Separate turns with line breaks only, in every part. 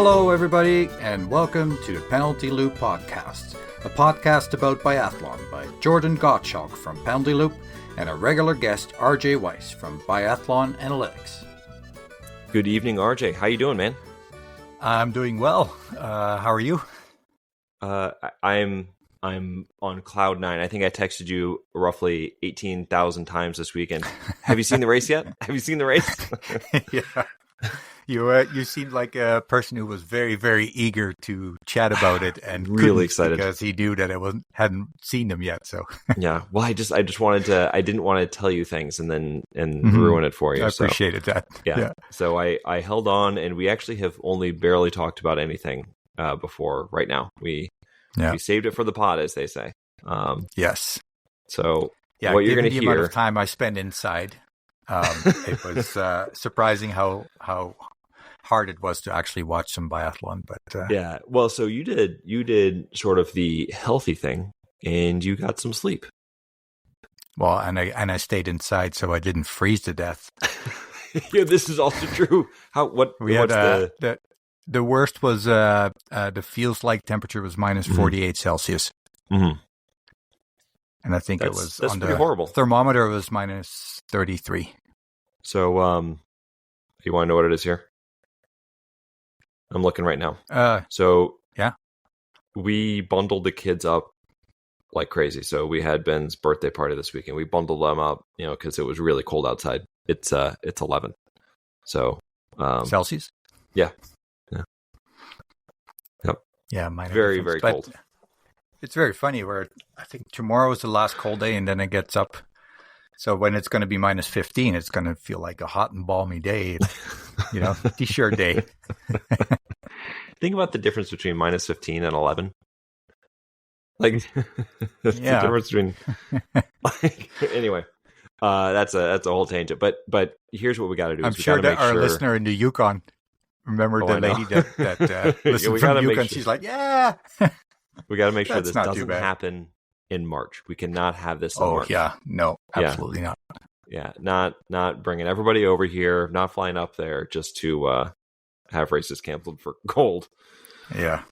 Hello, everybody, and welcome to the Penalty Loop Podcast, a podcast about biathlon by Jordan Gottschalk from Penalty Loop and a regular guest, RJ Weiss from Biathlon Analytics.
Good evening, RJ. How you doing, man?
I'm doing well. How are you?
I'm on cloud nine. I think I texted you roughly 18,000 times this weekend. Have you seen the race yet? Have you seen the race?
Yeah. You seemed like a person who was very, very eager to chat about it and
really excited
because he knew that I hadn't seen them yet. So
yeah, well, I just wanted to. I didn't want to tell you things and ruin it for you.
I appreciated that.
Yeah. So I held on, and we actually have only barely talked about anything before right now. We saved it for the pod, as they say.
Yes.
So
yeah,
what you're going to
hear, the amount of time I spend inside, it was surprising how hard it was to actually watch some biathlon. But
yeah, well, so you did sort of the healthy thing, and you got some sleep.
Well, and I stayed inside, so I didn't freeze to death.
Yeah, this is also true.
The worst was the feels like temperature was minus 48 Celsius.
Mm-hmm.
And I think that's on the
horrible.
Thermometer was minus 33.
So, you want to know what it is here? I'm looking right now.
Yeah,
we bundled the kids up like crazy. So we had Ben's birthday party this weekend. We bundled them up, because it was really cold outside. It's 11. So,
Celsius.
Yeah. Yep.
Yeah, minor
very,
difference.
very cold.
It's very funny where I think tomorrow is the last cold day and then it gets up. So when it's going to be minus 15, it's going to feel like a hot and balmy day, t-shirt day.
Think about the difference between minus 15 and 11. Like, the difference between, anyway, that's a whole tangent, but here's what we got to do.
I'm sure that our listener in the Yukon, remember the lady that listened from Yukon, she's like, yeah.
We got to make sure this doesn't happen in March. We cannot have this in March.
Yeah. No, absolutely not.
Yeah, not bringing everybody over here, not flying up there just to have races canceled for cold.
Yeah.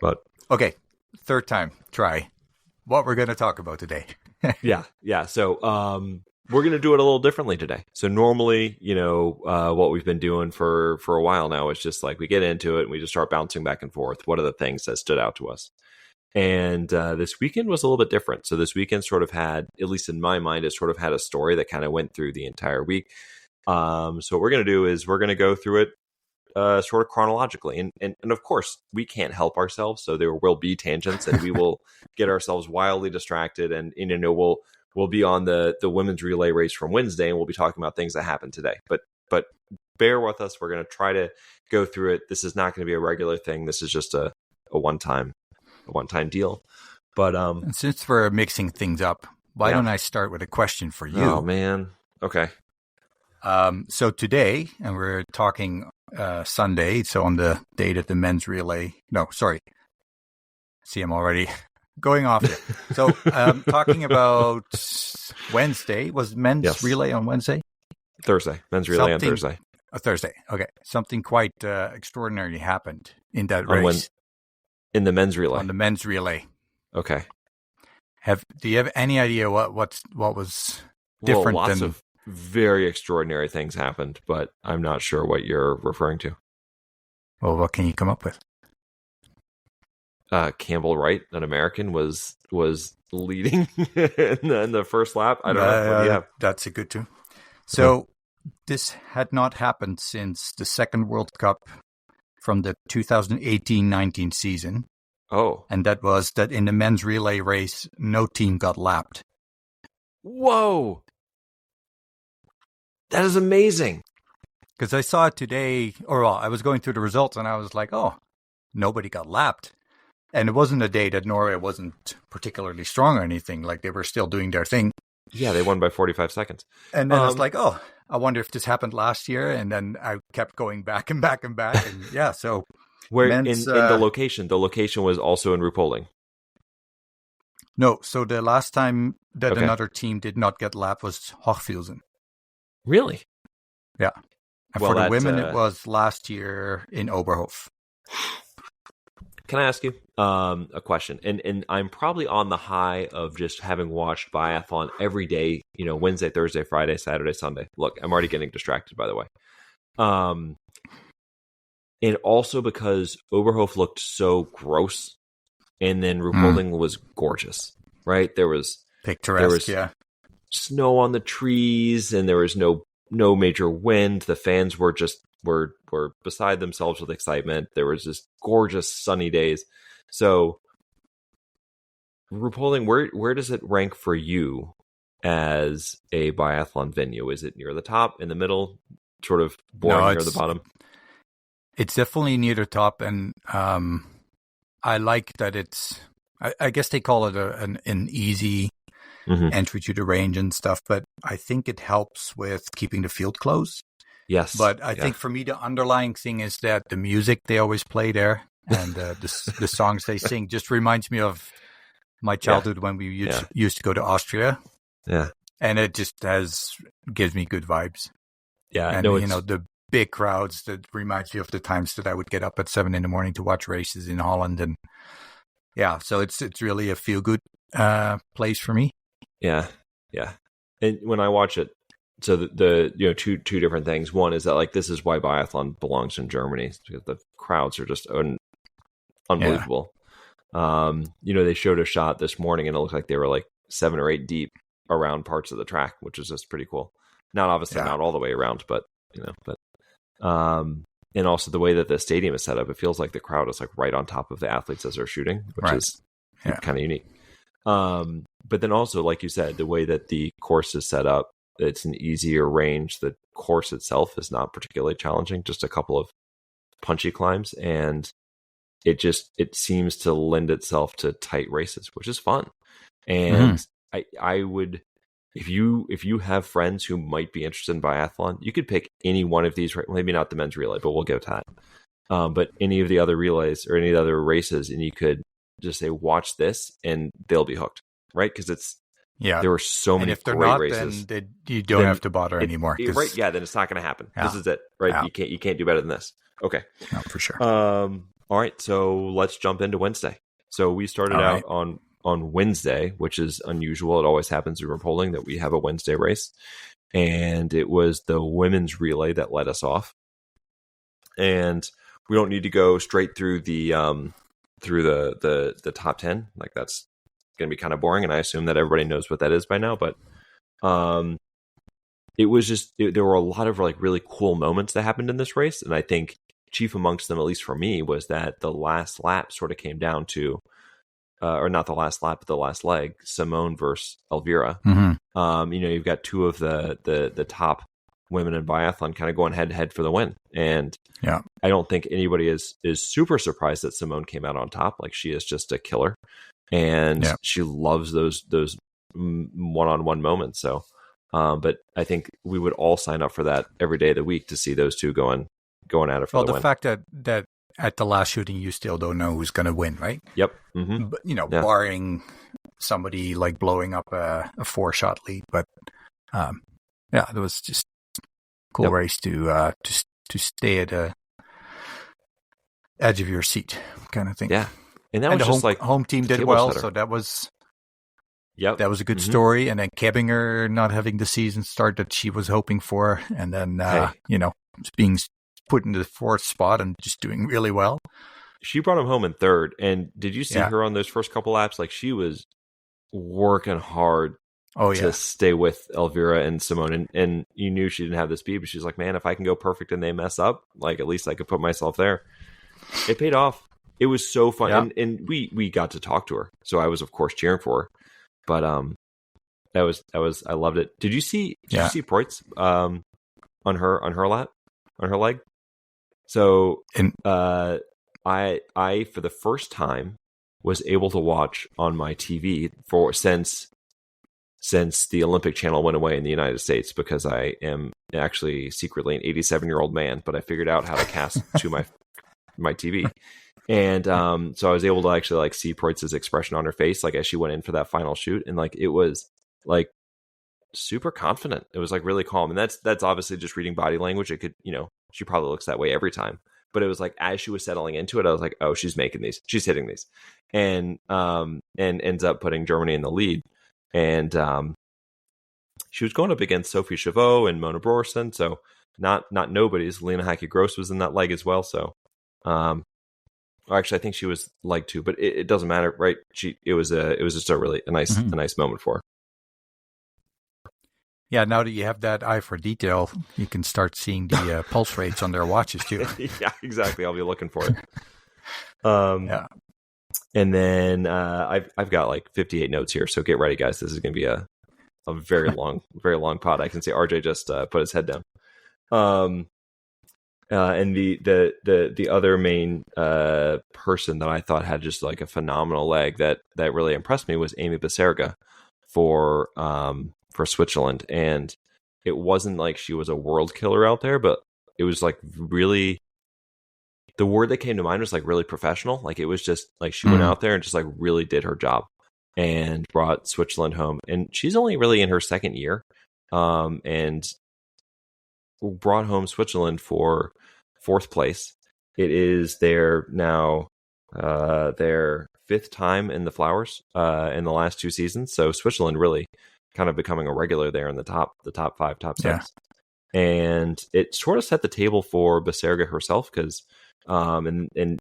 But
okay, third time, try what we're going to talk about today.
Yeah. So we're going to do it a little differently today. So normally, what we've been doing for a while now is just like we get into it and we just start bouncing back and forth. What are the things that stood out to us? And this weekend was a little bit different. So this weekend sort of had, at least in my mind, it sort of had a story that kind of went through the entire week. So what we're going to do is we're going to go through it sort of chronologically. And of course, we can't help ourselves. So there will be tangents and we will get ourselves wildly distracted. And, we'll be on the women's relay race from Wednesday and we'll be talking about things that happened today. But bear with us. We're going to try to go through it. This is not going to be a regular thing. This is just a one-time deal. But
and since we're mixing things up, why don't I start with a question for you?
Oh man. Okay.
So today, and we're talking Sunday, so on the day that the men's relay. No, sorry. See, I'm already going off here. So talking about Wednesday, was men's relay on Wednesday?
Thursday. Men's relay on Thursday.
Thursday. Okay. Something quite extraordinary happened in that race.
In the men's relay.
On the men's relay.
Okay.
Do you have any idea what was different?
Well, lots of very extraordinary things happened, but I'm not sure what you're referring to.
Well, what can you come up with?
Campbell Wright, an American, was leading in the first lap. I don't know. What do you have?
That's a good too. So this had not happened since the second World Cup from the 2018-19 season.
Oh.
And that was that in the men's relay race, no team got lapped.
Whoa. That is amazing.
Because I saw it today, I was going through the results and I was like, oh, nobody got lapped. And it wasn't a day that Norway wasn't particularly strong or anything. Like they were still doing their thing.
Yeah, they won by 45 seconds.
And then I was like, oh, I wonder if this happened last year. And then I kept going back and back and back. And yeah, so.
Where in the location was also in Ruhpolding.
No, so the last time that another team did not get lapped was Hochfilzen.
Really?
Yeah. And for the women, it was last year in Oberhof.
Can I ask you a question? And I'm probably on the high of just having watched biathlon every day, Wednesday, Thursday, Friday, Saturday, Sunday. Look, I'm already getting distracted, by the way. And also because Oberhof looked so gross, and then Ruhpolding was gorgeous, right? There was
picturesque,
snow on the trees, and there was no major wind. The fans were just were beside themselves with excitement. There was just gorgeous sunny days. So Ruhpolding, where does it rank for you as a biathlon venue? Is it near the top, in the middle, sort of boring near the bottom?
It's definitely near the top, and I like that it's. I guess they call it an easy entry to the range and stuff, but I think it helps with keeping the field close.
Yes,
but I think for me the underlying thing is that the music they always play there and the songs they sing just reminds me of my childhood when we used to go to Austria.
Yeah,
and it just gives me good vibes.
Yeah,
and the big crowds, that reminds me of the times that I would get up at 7 a.m. to watch races in Holland, and so it's really a feel good place for me.
Yeah. And when I watch it, so the two different things. One is that like this is why biathlon belongs in Germany, because the crowds are just unbelievable. They showed a shot this morning, and it looked like they were like 7 or 8 deep around parts of the track, which is just pretty cool. Not obviously not all the way around, but and also the way that the stadium is set up, it feels like the crowd is like right on top of the athletes as they're shooting, which is kind of unique. But then also, like you said, the way that the course is set up, it's an easier range. The course itself is not particularly challenging, just a couple of punchy climbs, and it seems to lend itself to tight races, which is fun. And I would, if you have friends who might be interested in biathlon, you could pick any one of these, maybe not the men's relay, but we'll get to that. But any of the other relays or any of the other races, and you could just say, watch this, and they'll be hooked, right? Because there were so many great races.
Then you don't have to bother anymore.
Right? Yeah, then it's not going to happen. This is it, right? Yeah. You can't do better than this. Okay,
no, for sure.
All right, so let's jump into Wednesday. So we started out on Wednesday, which is unusual. It always happens in Ruhpolding that we have a Wednesday race, and it was the women's relay that led us off. And we don't need to go straight through the top 10. Like, that's going to be kind of boring, and I assume that everybody knows what that is by now. But it was just there were a lot of like really cool moments that happened in this race, and I think chief amongst them, at least for me, was that the last lap sort of came down to. Or not the last lap, but the last leg, Simone versus Elvira. You've got two of the top women in biathlon kind of going head to head for the win. And I don't think anybody is super surprised that Simone came out on top. Like, she is just a killer, and she loves those one-on-one moments. So, but I think we would all sign up for that every day of the week to see those two going at it for the win.
Well, the fact that at the last shooting, you still don't know who's going to win, right?
Yep.
But, barring somebody like blowing up a 4-shot lead. But it was just a cool race to stay at the edge of your seat kind of thing.
Yeah. And that was just like
home team did well, so that was that was a good story. And then Kebinger not having the season start that she was hoping for, and then being put in the 4th spot and just doing really well.
She brought him home in 3rd. And did you see her on those first couple laps? Like, she was working hard to stay with Elvira and Simone. And you knew she didn't have the speed, but she's like, man, if I can go perfect and they mess up, like, at least I could put myself there. It paid off. It was so fun. Yeah. And we got to talk to her. So I was, of course, cheering for her. But that was I loved it. Did you see Preutz on her lap? On her leg? So I for the first time was able to watch on my TV since the Olympic Channel went away in the United States, because I am actually secretly an 87-year-old man, but I figured out how to cast to my TV. And so I was able to actually like see Preutz's expression on her face, like as she went in for that final shoot, and like it was like super confident. It was like really calm, and that's obviously just reading body language. It could, she probably looks that way every time, but it was like as she was settling into it, I was like, oh, she's making these, she's hitting these, and ends up putting Germany in the lead. And she was going up against Sophie Chavot and Mona Brorsson, so not nobody's. Lena Heike Gross was in that leg as well. So, actually, I think she was leg 2, but it doesn't matter, right? It was just a really nice moment for her.
Yeah, now that you have that eye for detail, you can start seeing the pulse rates on their watches too.
Yeah, exactly. I'll be looking for it. Yeah. And then I've got like 58 notes here, so get ready, guys. This is going to be a very long pod. I can see RJ just put his head down. And the other main person that I thought had just like a phenomenal leg that really impressed me was Amy Baserga for Switzerland. And it wasn't like she was a world killer out there, but it was like really, the word that came to mind was like really professional. Like it was just like she went out there and just like really did her job and brought Switzerland home. And she's only really in her second year, and brought home Switzerland for 4th place. It is their 5th time in the Flowers in the last 2 seasons. So Switzerland really kind of becoming a regular there in the top 5, top 6. Yeah. And it sort of set the table for Baserga herself, because and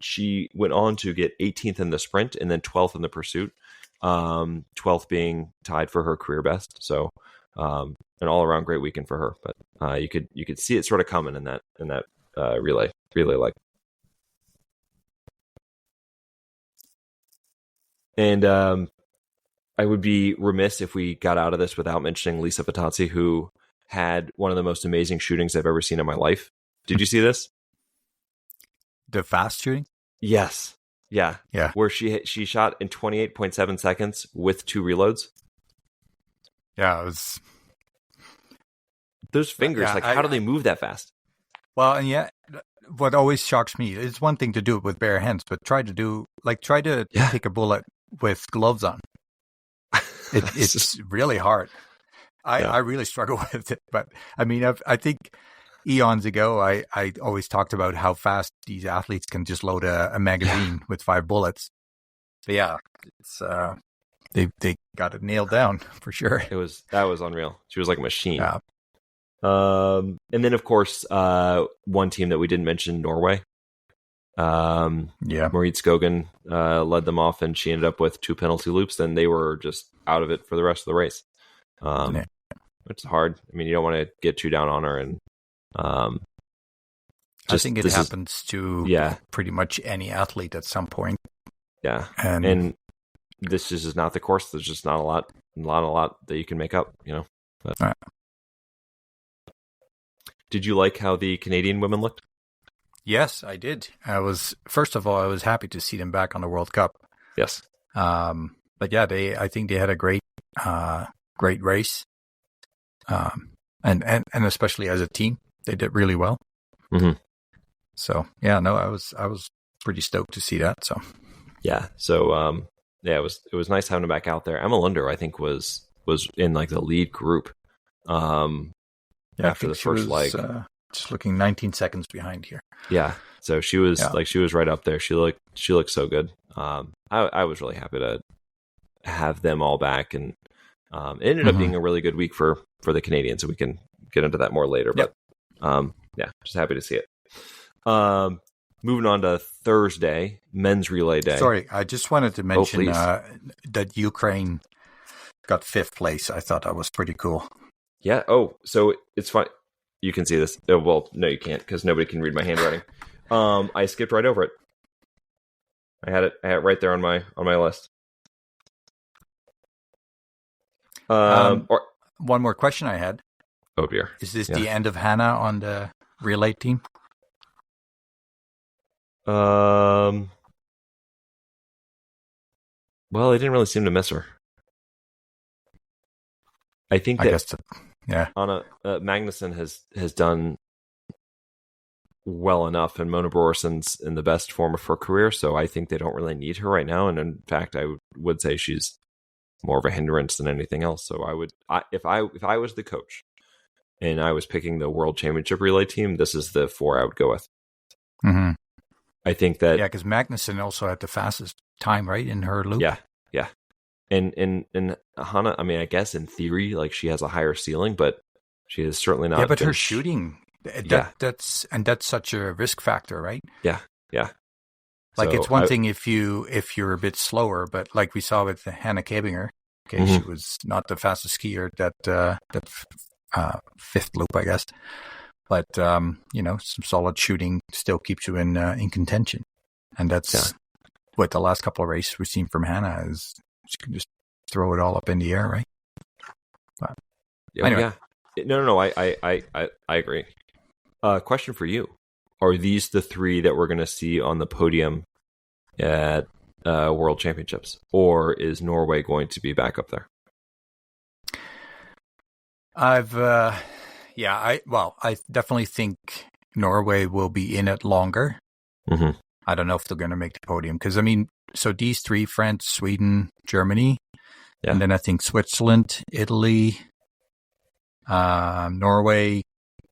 she went on to get 18th in the sprint and then 12th in the pursuit, 12th being tied for her career best. So an all around great weekend for her. But you could see it sort of coming in that relay leg. And I would be remiss if we got out of this without mentioning Lisa Vittozzi, who had one of the most amazing shootings I've ever seen in my life. Did you see this?
The fast shooting?
Yes. Yeah. Where she shot in 28.7 seconds with 2 reloads.
Yeah, it was.
Those fingers, how do they move that fast?
Well, and yeah, what always shocks me, it's one thing to do it with bare hands, but try to take a bullet with gloves on. It's really hard. I really struggle with it. But I mean, I think eons ago, I always talked about how fast these athletes can just load a magazine with 5 bullets. But yeah, it's they got it nailed down for sure.
That was unreal. She was like a machine. Yeah. And then of course, one team that we didn't mention, Norway. Marit Skogen led them off, and she ended up with 2 penalty loops. Then they were just out of it for the rest of the race. Which is hard. I mean, you don't want to get too down on her, and
I think it happens to pretty much any athlete at some point.
Yeah, and this is just not the course. There's just not a lot that you can make up, you know. But, did you like how the Canadian women looked?
Yes, I did. First of all, I was happy to see them back on the World Cup.
Yes.
But yeah, I think they had a great race. And especially as a team, they did really well.
Mm-hmm.
So yeah, no, I was pretty stoked to see that. So
yeah, it was nice having them back out there. Emma Lunder, I think, was in like the lead group. After the first leg,
just looking 19 seconds behind here.
Yeah, so she was she was right up there. She looked so good. I was really happy to have them all back, and it ended up being a really good week for the Canadians, so we can get into that more later. But just happy to see it. Moving on to Thursday, men's relay day.
Sorry, I just wanted to mention that Ukraine got 5th place. I thought that was pretty cool.
Yeah. Oh, so it's fine. You can see this. Oh, well, no, you can't, because nobody can read my handwriting. I skipped right over it. I had it right there on my list.
One more question I had.
Oh dear.
Is this the end of Hannah on the relay team?
Well, they didn't really seem to miss her. I think that Anna Magnuson has done well enough, and Mona Brorsson's in the best form of her career, so I think they don't really need her right now. And in fact, I would say she's more of a hindrance than anything else. So if I was the coach and I was picking the World Championship relay team, this is the 4 I would go with.
Mm-hmm.
I think that
because Magnussen also had the fastest time, right, in her loop.
Yeah. And Hannah, I mean, I guess in theory, like she has a higher ceiling, but she is certainly not.
Yeah, but her shooting, that's such a risk factor, right?
Yeah.
Like it's one thing if you're a bit slower, but like we saw with Hannah Kebinger, she was not the fastest skier that fifth loop, I guess. But some solid shooting still keeps you in contention, and that's what the last couple of races we've seen from Hannah is. She can just throw it all up in the air, right? But anyway.
Yeah. No. I agree. Question for you: are these the three that we're going to see on the podium at World Championships, or is Norway going to be back up there?
I definitely think Norway will be in it longer.
Mm-hmm.
I don't know if they're going to make the podium because, so these three, France, Sweden, Germany, and then I think Switzerland, Italy, Norway,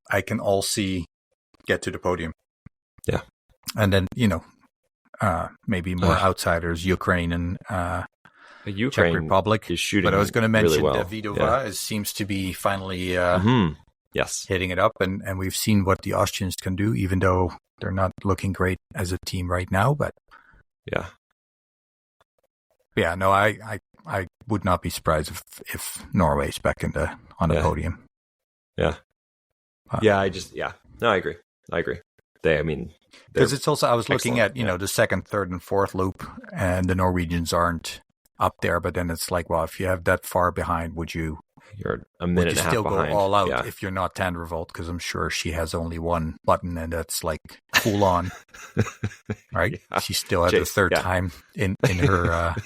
I can all see get to the podium.
Yeah.
And then, maybe more outsiders, Ukraine and Czech Republic.
Is shooting
but I was going to mention
really well.
that Vittozzi seems to be finally hitting it up, and we've seen what the Austrians can do, even though they're not looking great as a team right now. But no, I would not be surprised if Norway's back on the podium.
Yeah, I agree.
Because it's also, I was looking at the second, third, and fourth loop, and the Norwegians aren't up there. But then it's like, well, if you have that far behind,
you're a minute and a half
still
behind.
Go all out if you're not Tandrevold? Because I'm sure she has only one button, and that's like full on, right? Yeah. She still had the third time in her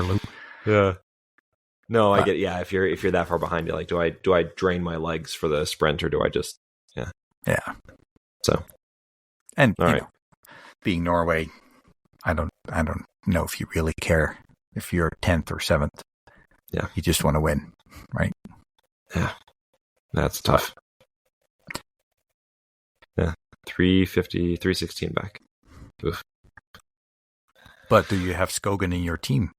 loop.
Yeah. No, I get. Yeah, if you're that far behind, you're like, do I drain my legs for the sprint, or do I just So,
and being Norway, I don't know if you really care if you're 10th or 7th.
Yeah,
you just want to win, right?
Yeah, that's tough. Yeah, 350, 316 back. Oof.
But do you have Skogan in your team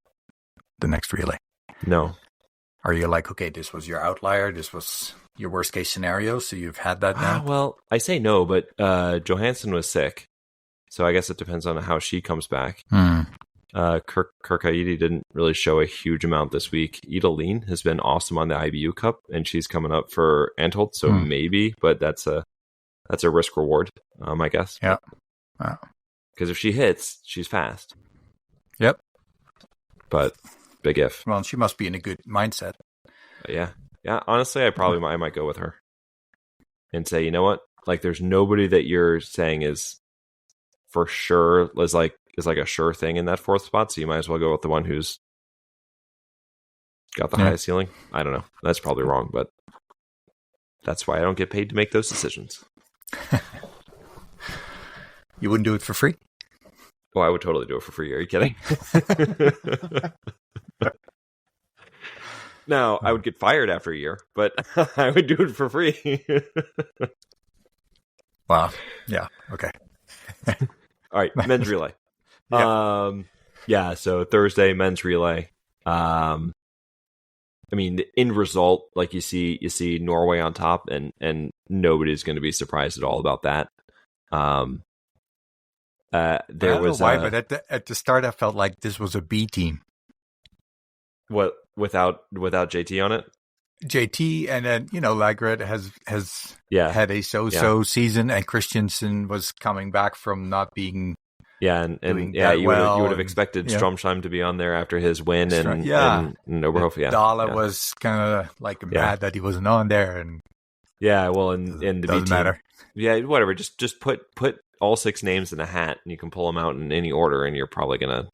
the next relay?
No.
Are you like, okay, this was your outlier, this was your worst case scenario, so you've had that now?
Well, I say no, but Johansen was sick, so I guess it depends on how she comes back. Kirkaidi didn't really show a huge amount this week. Idalene has been awesome on the IBU Cup, and she's coming up for Antholt, so maybe, but that's a risk reward, I guess.
Yeah.
Because if she hits, she's fast.
Yep.
But big if.
Well, she must be in a good mindset.
Yeah. Honestly, I might go with her and say, you know what? Like, there's nobody that you're saying is for sure is like a sure thing in that fourth spot. So you might as well go with the one who's got the highest ceiling. I don't know. That's probably wrong, but that's why I don't get paid to make those decisions.
You wouldn't do it for free?
Oh, I would totally do it for free. Are you kidding? No, I would get fired after a year, but I would do it for free.
Wow. Yeah. Okay.
All right. Men's relay. So Thursday, men's relay. I mean, the end result, like you see Norway on top, and nobody's going to be surprised at all about that. There was
why, but at the start, I felt like this was a B team.
What, without JT on it?
JT, and then Lagerud has had a so season, and Christiansen was coming back from not being.
Yeah, and you would have expected Stromsheim to be on there after his win, and Oberhof. Yeah,
Dala was kind of like mad that he wasn't on there, and
in the
doesn't matter.
Yeah, whatever. Just put all 6 names in a hat, and you can pull them out in any order, and you're probably gonna.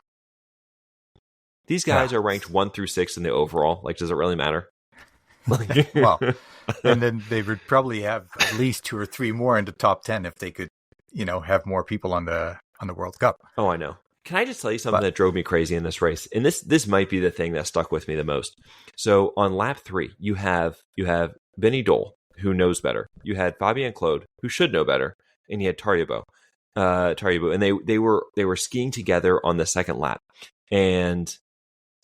These guys are ranked 1 through 6 in the overall. Like, does it really matter?
Well, and then they would probably have at least 2 or 3 more in the top 10 if they could, have more people on the World Cup.
Oh, I know. Can I just tell you something that drove me crazy in this race? And this might be the thing that stuck with me the most. So on lap 3, you have Benny Dole, who knows better. You had Fabien Claude, who should know better, and you had Tarjabo. Taribo, and they were skiing together on the second lap. And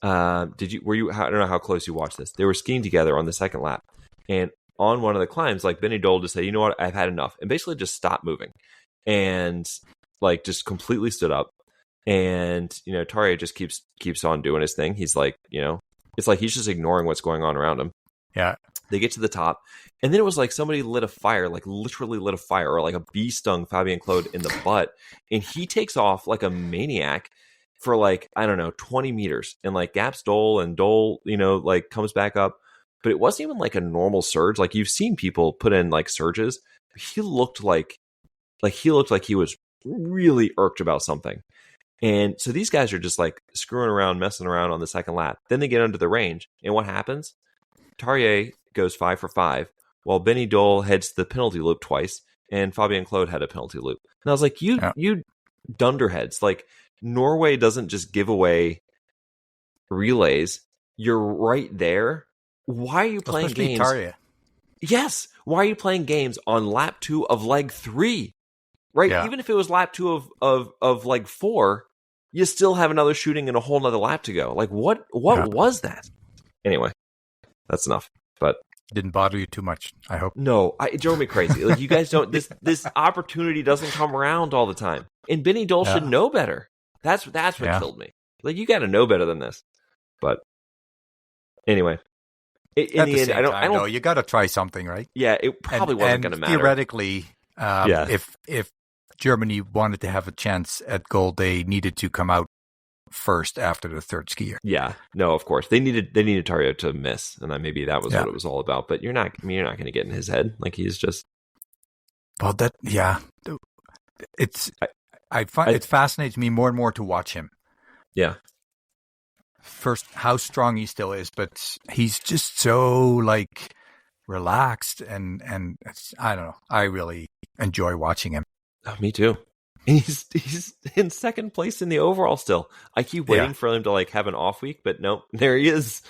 I don't know how close you watched this. They were skiing together on the second lap, and on one of the climbs, like Benny Dole just said, you know what, I've had enough, and basically just stopped moving, and like just completely stood up. And Tarje just keeps on doing his thing. He's like, it's like he's just ignoring what's going on around him.
Yeah.
They get to the top, and then it was like somebody lit a fire, like literally lit a fire, or like a bee stung Fabien Claude in the butt, and he takes off like a maniac for like, I don't know, 20 meters, and like gaps Dole, and Dole, like comes back up. But it wasn't even like a normal surge. Like you've seen people put in like surges. He looked like he was really irked about something. And so these guys are just like screwing around, messing around on the second lap. Then they get under the range. And what happens? Tarje goes 5 for 5, while Benny Dole heads the penalty loop twice, and Fabien Claude had a penalty loop. And I was like, you dunderheads. Like, Norway doesn't just give away relays. You're right there. Why are you playing games?
Tarje.
Yes. Why are you playing games on lap 2 of leg 3? Right? Yeah. Even if it was lap 2 of leg 4, you still have another shooting and a whole nother lap to go. Like, what was that? Anyway, that's enough. But
didn't bother you too much, I hope.
No, it drove me crazy. Like, you guys don't. This opportunity doesn't come around all the time, and Benny Dole should know better. That's what killed me. Like, you got to know better than this. But anyway, in the end, I don't know.
You got to try something, right?
Yeah, it probably wasn't going to matter.
Theoretically, if Germany wanted to have a chance at gold, they needed to come out first after the third skier.
Yeah, no, of course they needed Tarje to miss, and then maybe that was what it was all about. But you're not going to get in his head. Like, he's just.
Well, it fascinates me more and more to watch him.
Yeah.
First, how strong he still is, but he's just so like relaxed, and I don't know. I really enjoy watching him.
Oh, me too. He's in second place in the overall still. I keep waiting for him to like have an off week, but nope, there he is.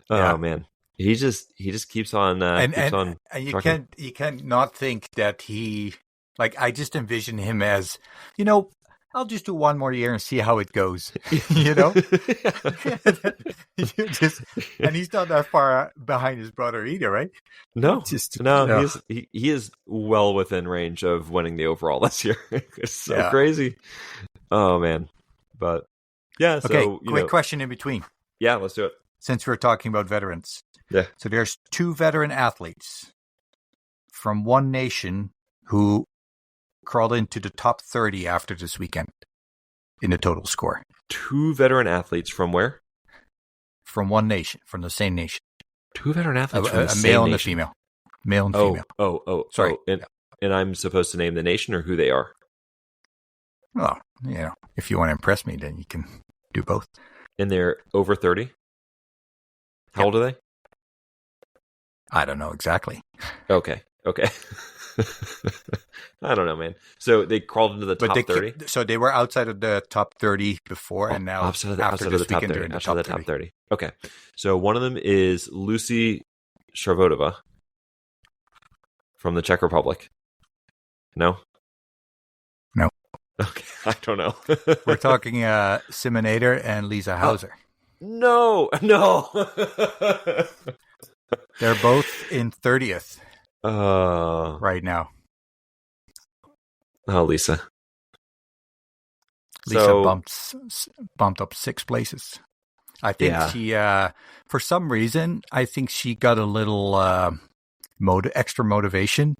Oh man, he just keeps on. And
you can't not think that he, like, I just envision him as, I'll just do one more year and see how it goes. And he's not that far behind his brother either, right?
No, he is well within range of winning the overall this year. It's so crazy. Oh man, but yeah. So,
okay, quick question in between.
Yeah, let's do it.
Since we're talking about veterans, so there's 2 veteran athletes from one nation who crawled into the top 30 after this weekend in the total score.
2 veteran athletes from where?
From one nation, from the same nation.
2 veteran athletes from the same
male
nation.
And a female. Male and female.
Oh, sorry. And I'm supposed to name the nation or who they are?
Well, if you want to impress me, then you can do both.
And they're over 30? How old are they?
I don't know exactly.
Okay. I don't know, man. So they crawled into the top 30.
So they were outside of the top 30 before, and now
after the top 30. Okay. So one of them is Lucy Sharvodova from the Czech Republic. No. Okay, I don't know.
We're talking Simonator and Lisa Hauser.
No.
They're both in 30th right now.
Oh, Lisa.
Lisa bumped up 6 places. I think she, for some reason, I think she got a little extra motivation.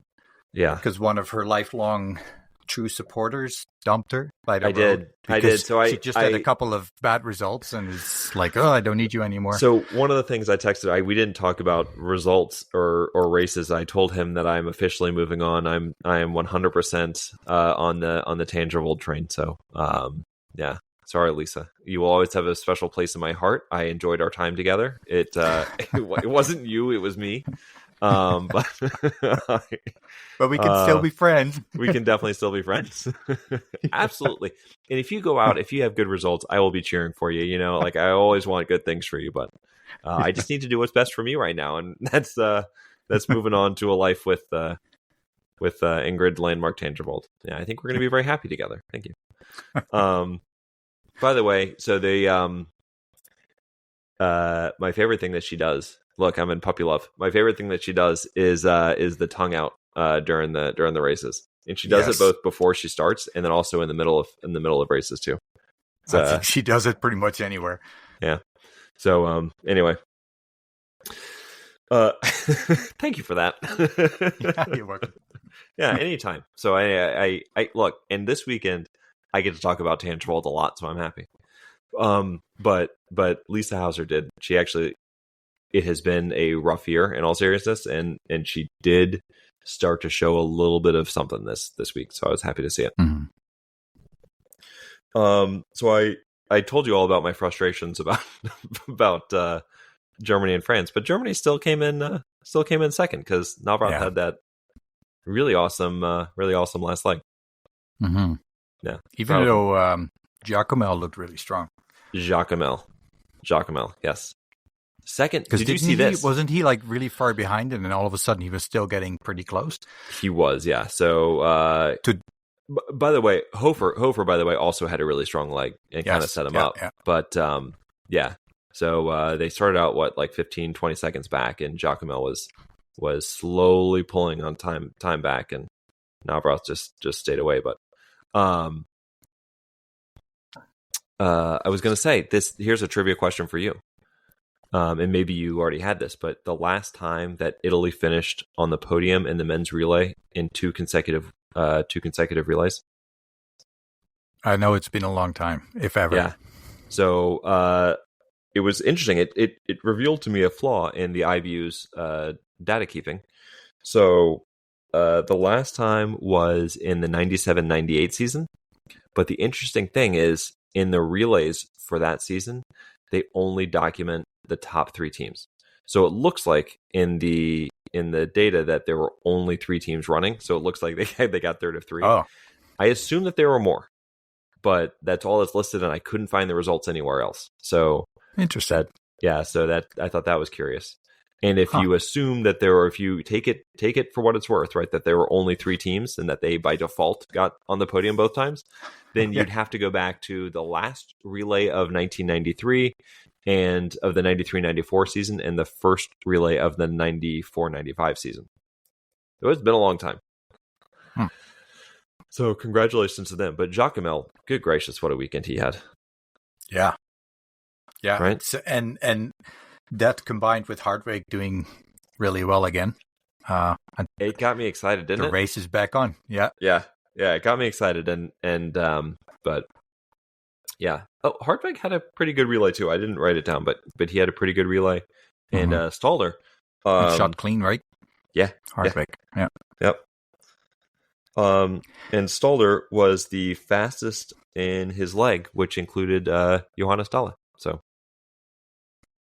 Yeah.
Because one of her lifelong true supporters dumped her by the
road. I did. So
she just had a couple of bad results and is like, oh, I don't need you anymore.
So one of the things I texted, we didn't talk about results or races. I told him that I'm officially moving on. I am 100% on the Tandrevold train. So yeah. Sorry, Lisa. You will always have a special place in my heart. I enjoyed our time together. It wasn't you, it was me. But
we can still be friends.
We can definitely still be friends. Absolutely. And if you go out, if you have good results, I will be cheering for you. Like, I always want good things for you, but I just need to do what's best for me right now. And that's moving on to a life with with Ingrid Landmark Tandrevold. Yeah, I think we're going to be very happy together. Thank you. By the way, so they my favorite thing that she does. Look, I'm in puppy love. My favorite thing that she does is the tongue out during the races, and she does it both before she starts and then also in the middle of races too.
So, I think she does it pretty much anywhere.
Yeah. So anyway, thank you for that.
Yeah, you're welcome.
Yeah, anytime. So I look, and this weekend I get to talk about Tandrevold a lot, so I'm happy. But Lisa Hauser did. She actually, it has been a rough year in all seriousness, and she did start to show a little bit of something this week. So I was happy to see it.
Mm-hmm.
So I told you all about my frustrations about Germany and France, but Germany still came in second because Navrat had that really awesome last leg.
Mm-hmm.
Yeah,
even though Giacomel looked really strong.
Giacomel, yes. Second, did you see
he,
this?
Wasn't he like really far behind, and then all of a sudden he was still getting pretty close?
He was, yeah. So, by the way, Hofer, by the way, also had a really strong leg and kind of set him up. Yeah. But yeah. So they started out like 15, 20 seconds back, and Giacomel was slowly pulling on time back, and Navrat just stayed away. But I was going to say this. Here's a trivia question for you. And maybe you already had this, but the last time that Italy finished on the podium in the men's relay in two consecutive relays.
I know it's been a long time, if ever.
Yeah. So it was interesting. It revealed to me a flaw in the IBU's data keeping. So the last time was in the 97-98 season, but the interesting thing is in the relays for that season, they only document the top three teams. So it looks like in the data that there were only three teams running. So it looks like they got third of three.
Oh.
I assume that there were more, but that's all that's listed, and I couldn't find the results anywhere else. So
interesting.
So that I thought that was curious. And if you assume that there were, if you take it for what it's worth, right, that there were only three teams and that they by default got on the podium both times, then you'd have to go back to the last relay of 1993 and of the 93-94 season and the first relay of the 94-95 season. So it's been a long time. So congratulations to them. But Giacomel, good gracious, what a weekend he had.
Yeah. Yeah.
Right.
So, and that combined with Hartwig doing really well again.
It got me excited, didn't it?
The race is back on. Yeah.
Yeah. Yeah. It got me excited. But yeah. Oh, Hartwig had a pretty good relay too. I didn't write it down, but he had a pretty good relay. And Stalder.
Shot clean, right?
Yeah.
Hartwig. Yeah.
Yep. And Stalder was the fastest in his leg, which included Johannes Dale. So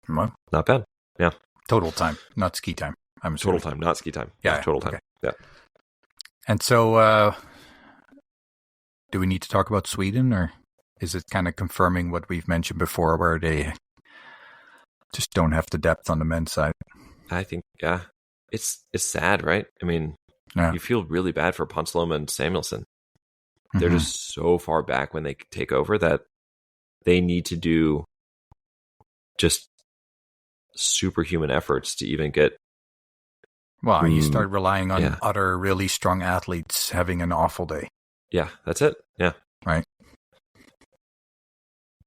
well,
not bad. Yeah.
Total time, not ski time. I'm
total time, not ski time.
Yeah.
Total time.
Okay.
Yeah.
And so, do we need to talk about Sweden, or is it kind of confirming what we've mentioned before, where they just don't have the depth on the men's side?
I think, yeah, it's sad, right? I mean, you feel really bad for Ponslom and Samuelson. They're just so far back when they take over that they need to do just superhuman efforts to even get.
Well, you start relying on other really strong athletes having an awful day.
Yeah, that's it. Yeah.
Right.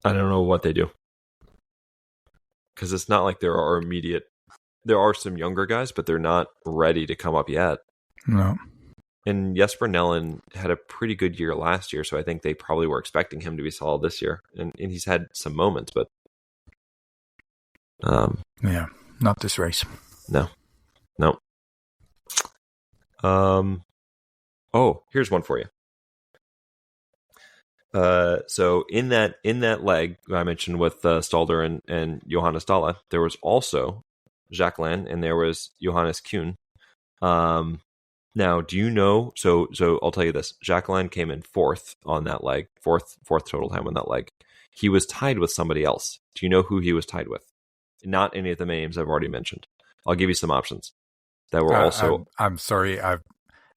I don't know what they do. Because it's not like there are some younger guys, but they're not ready to come up yet.
No.
And Jesper Nellen had a pretty good year last year, so I think they probably were expecting him to be solid this year. And he's had some moments, but
yeah, not this race.
No. Oh, here's one for you. So in that leg I mentioned with Stalder and Johannes Dale, there was also Jacquelin and there was Johannes Kuhn. Now, do you know? So I'll tell you this: Jacquelin came in fourth on that leg, fourth total time on that leg. He was tied with somebody else. Do you know who he was tied with? Not any of the names I've already mentioned. I'll give you some options that were also.
I'm sorry,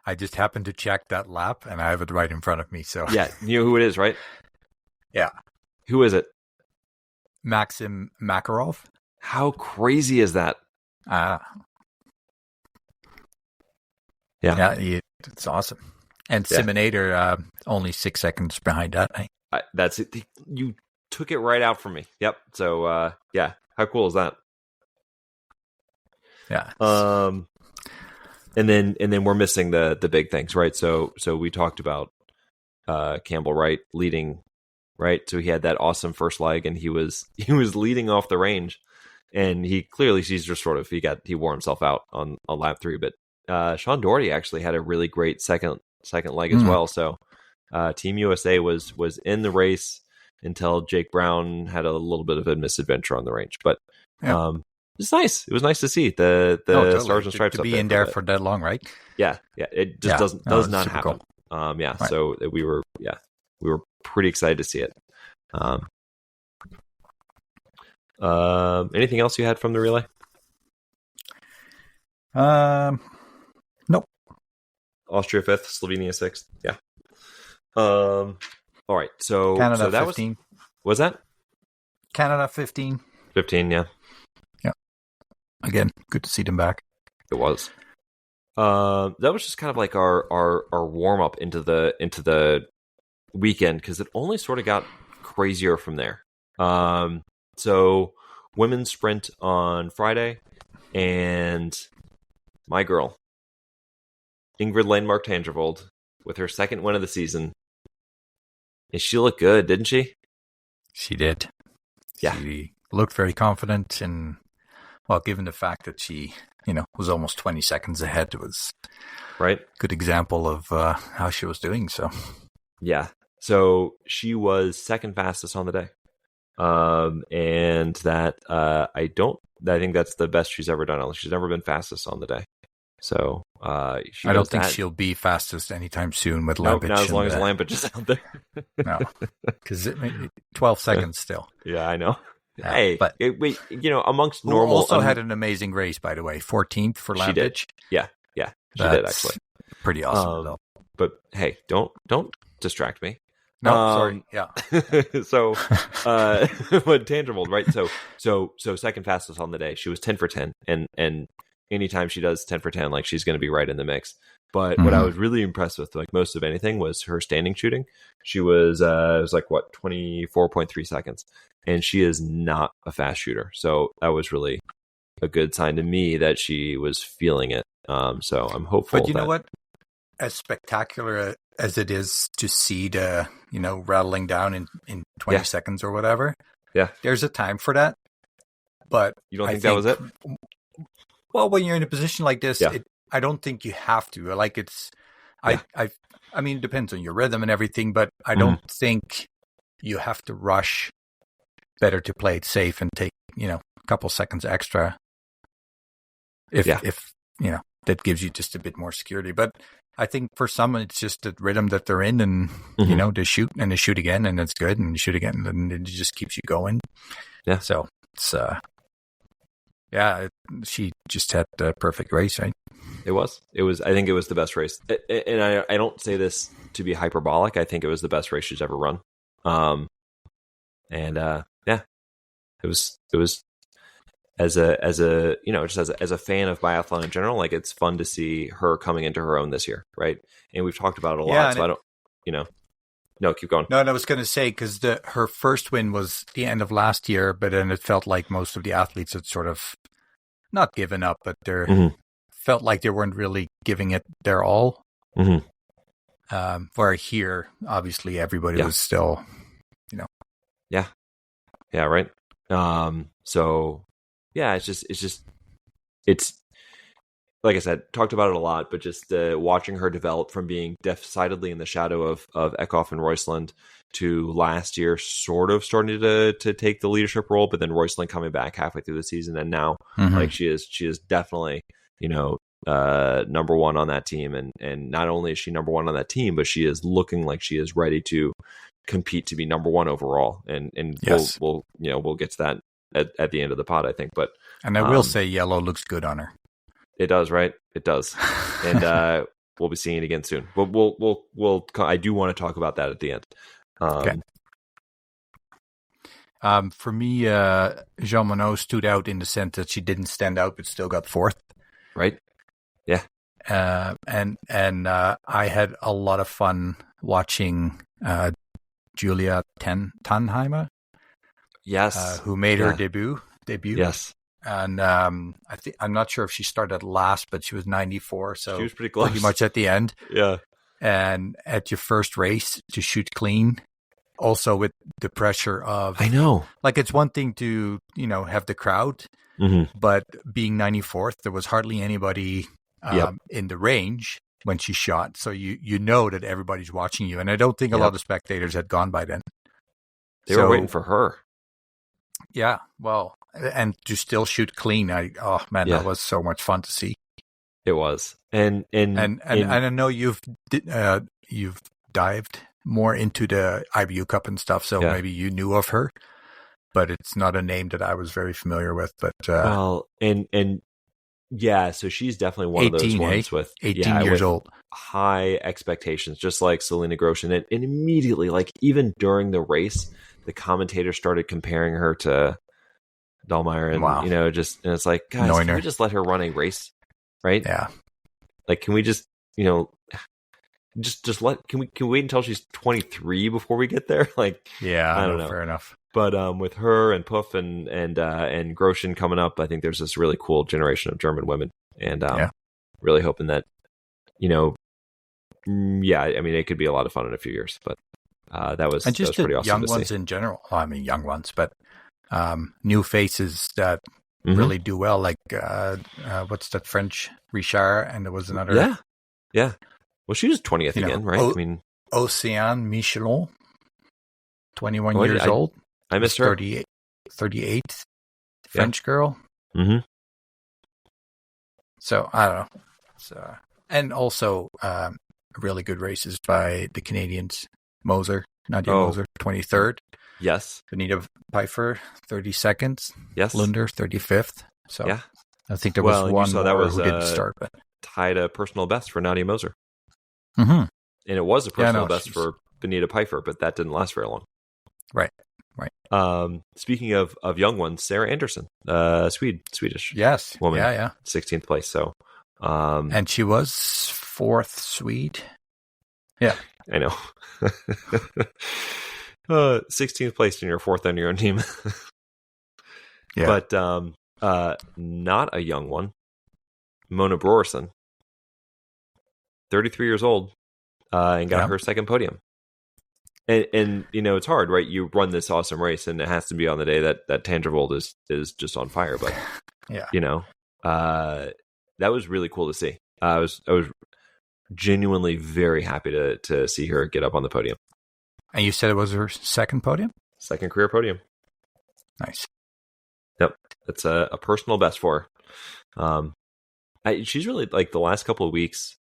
I just happened to check that lap, and I have it right in front of me. So
Yeah, you know who it is, right?
Yeah.
Who is it?
Maxim Makarov.
How crazy is that?
Yeah, it's awesome. And Siminator only 6 seconds behind that.
That's it. You took it right out from me. Yep. So how cool is that?
Yeah.
And then we're missing the big things, right? So we talked about Campbell Wright leading, right? So he had that awesome first leg, and he was leading off the range, and he's just sort of he wore himself out on lap 3. But Sean Doherty actually had a really great second leg as well. So Team USA was in the race until Jake Brown had a little bit of a misadventure on the range, but. It's nice. It was nice to see the
totally.
Stars and Stripes
to be in there for that long, right?
Yeah. It just does not happen.
Cool.
Right. So we were pretty excited to see it. Anything else you had from the relay?
Nope.
Austria 5th, Slovenia 6th. Yeah. All right. So
Canada
that
15.
Was that
Canada 15?
15. Yeah.
Again, good to see them back.
It was. That was just kind of like our warm up into the weekend, because it only sort of got crazier from there. So women's sprint on Friday, and my girl Ingrid Landmark Tandrevold with her second win of the season, and she looked good, didn't she?
She did.
Yeah,
she looked very confident, and well, given the fact that she, was almost 20 seconds ahead, it was
right.
Good example of how she was doing. So,
yeah. So she was second fastest on the day, and that I think that's the best she's ever done. She's never been fastest on the day. So I
don't think she'll be fastest anytime soon with Lampage.
Not as long as Lampage is out there.
No, because 12 seconds still.
Yeah, I know.
Yeah,
hey, but wait, amongst normal,
also had an amazing race, by the way, 14th for Lampage.
She did. Yeah, she did actually.
Pretty awesome, though.
But hey, don't distract me.
No, sorry. Yeah.
So, but Tandrevold, right? So second fastest on the day. She was 10 for 10, and anytime she does 10 for 10, like, she's going to be right in the mix. But what I was really impressed with, like most of anything, was her standing shooting. She was it was like 24.3 seconds, and she is not a fast shooter. So that was really a good sign to me that she was feeling it. So I'm hopeful.
But you know what? As spectacular as it is to see the rattling down in 20 seconds or whatever.
Yeah,
there's a time for that. But
you don't think that was it?
Well, when you're in a position like this, I don't think you have to. Like, it's, I mean, it depends on your rhythm and everything, but I don't think you have to rush. Better to play it safe and take, a couple seconds extra. If that gives you just a bit more security. But I think for some, it's just the rhythm that they're in, and, they shoot and they shoot again, and it's good, and you shoot again, and it just keeps you going. Yeah. So it's, she just had the perfect race, right?
It was. I think it was the best race. And I don't say this to be hyperbolic. I think it was the best race she's ever run. It was as a just as a fan of biathlon in general, like, it's fun to see her coming into her own this year, right? And we've talked about it a lot, so I don't, no, keep going.
No, and I was going to say, because her first win was the end of last year, but then it felt like most of the athletes had sort of not given up, but they felt like they weren't really giving it their all. Where here, obviously, everybody was still,
Yeah, right. So yeah, it's like I said, talked about it a lot, but just watching her develop from being decidedly in the shadow of Eckhoff and Roysland to last year sort of starting to take the leadership role, but then Roysland coming back halfway through the season, and now like she is definitely number one on that team, and not only is she number one on that team, but she is looking like she is ready to compete to be number one overall, and yes. we'll get to that at the end of the pod, I think. But
I will say yellow looks good on her.
It does, right? It does. And we'll be seeing again soon. But we'll I do want to talk about that at the end.
Okay. For me, Jean Monod stood out in the sense that she didn't stand out, but still got fourth.
Right. Yeah.
And I had a lot of fun watching Julia Tannheimer.
Yes.
Who made her debut.
Yes.
And I'm not sure if she started last, but she was 94, so
she was pretty close.
Pretty much at the end.
Yeah.
And at your first race to shoot clean, also with the pressure of,
I know,
like, it's one thing to have the crowd, but being 94th, there was hardly anybody in the range when she shot, so you know that everybody's watching you, and I don't think a lot of spectators had gone by then.
They were waiting for her.
Yeah, well, and to still shoot clean, that was so much fun to see.
It was, and
I know you've dived more into the IBU Cup and stuff, so maybe you knew of her, but it's not a name that I was very familiar with. But
so she's definitely one of those ones with
18 years old,
high expectations, just like Selena Grosjean, and immediately, like even during the race, the commentators started comparing her to Dahlmeier, and and it's like, guys, can we just let her run a race, right?
Yeah,
like, can we just just let can we wait until she's 23 before we get there? Like, I don't know,
fair enough.
But with her and Puff and Grosjean coming up, I think there's this really cool generation of German women, and really hoping that I mean, it could be a lot of fun in a few years, but that was pretty awesome
young
to
ones
see.
in general. Well, I mean, young ones, but new faces that really do well. Like what's that French Richard, and there was another.
Yeah. Well, she was 20th again, right? I mean,
Océane Michelon, 21 years old.
I missed her.
38 French girl.
Mm-hmm.
So I don't know. So, and also really good races by the Canadians. Nadia Moser, 23rd.
Yes.
Benita Pfeiffer, 32nd.
Yes.
Lunder, 35th. So I think there was one who didn't start, but
tied a personal best for Nadia Moser.
Mm-hmm.
And it was a personal best for Benita Pfeiffer, but that didn't last very long.
Right.
Speaking of young ones, Sarah Anderson, Swedish woman, 16th place. So,
and she was 4th Swede. Yeah,
I know. 16th place in your 4th on your own team. But not a young one. Mona Brorsson, 33 years old, and got her second podium. And it's hard, right? You run this awesome race, and it has to be on the day that Tandrevold is just on fire. But that was really cool to see. I was genuinely very happy to see her get up on the podium.
And you said it was her second podium?
Second career podium.
Nice.
Yep, that's a personal best for her. She's really, like, the last couple of weeks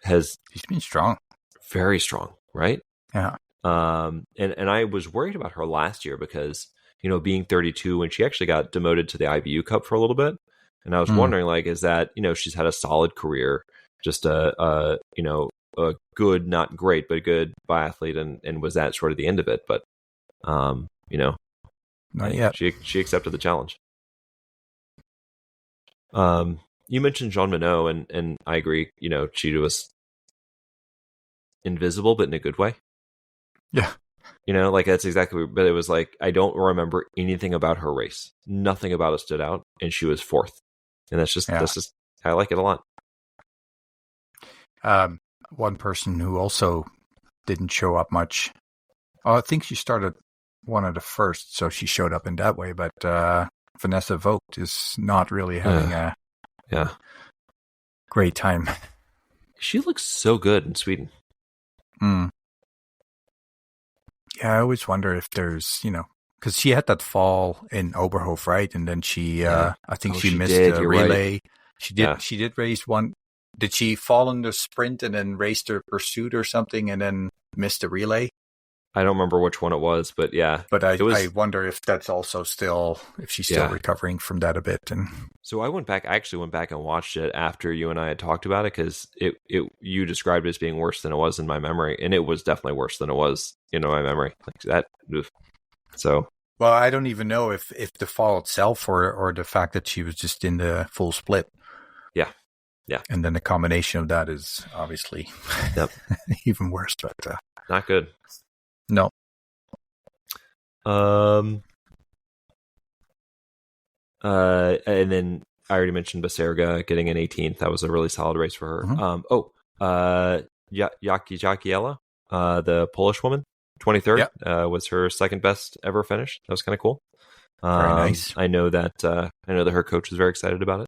she's
been strong, very strong,
right?
Yeah.
And I was worried about her last year because, being 32, when she actually got demoted to the IBU Cup for a little bit. And I was wondering, like, is that, she's had a solid career, just a good, not great, but good biathlete. And was that sort of the end of it? But, not yet. She accepted the challenge. You mentioned Jean Monod, and I agree, she was invisible, but in a good way.
Yeah.
Like, that's exactly, but it was like, I don't remember anything about her race. Nothing about it stood out, and she was 4th. And that's just, I like it a lot.
One person who also didn't show up much. I think she started one of the first, so she showed up in that way, but Vanessa Vogt is not really having a great time.
She looks so good in Sweden.
Yeah, I always wonder if there's, because she had that fall in Oberhof, right? And then she, I think she missed a relay. Right. She did. She did race one. Did she fall in the sprint and then raced her pursuit or something, and then missed a relay?
I don't remember which one it was, but yeah.
But I wonder if that's also if she's still recovering from that a bit. And
so I actually went back and watched it after you and I had talked about it, because you described it as being worse than it was in my memory, and it was definitely worse than it was in my memory. Like that. So.
Well, I don't even know if the fall itself or the fact that she was just in the full split.
Yeah. Yeah.
And then the combination of that is obviously even worse. But
not good.
No.
And then I already mentioned Baserga getting an 18th. That was a really solid race for her.
Mm-hmm.
Jacquelin, the Polish woman, 23rd, was her second best ever finish. That was kind of cool.
Very nice.
I know that her coach was very excited about it.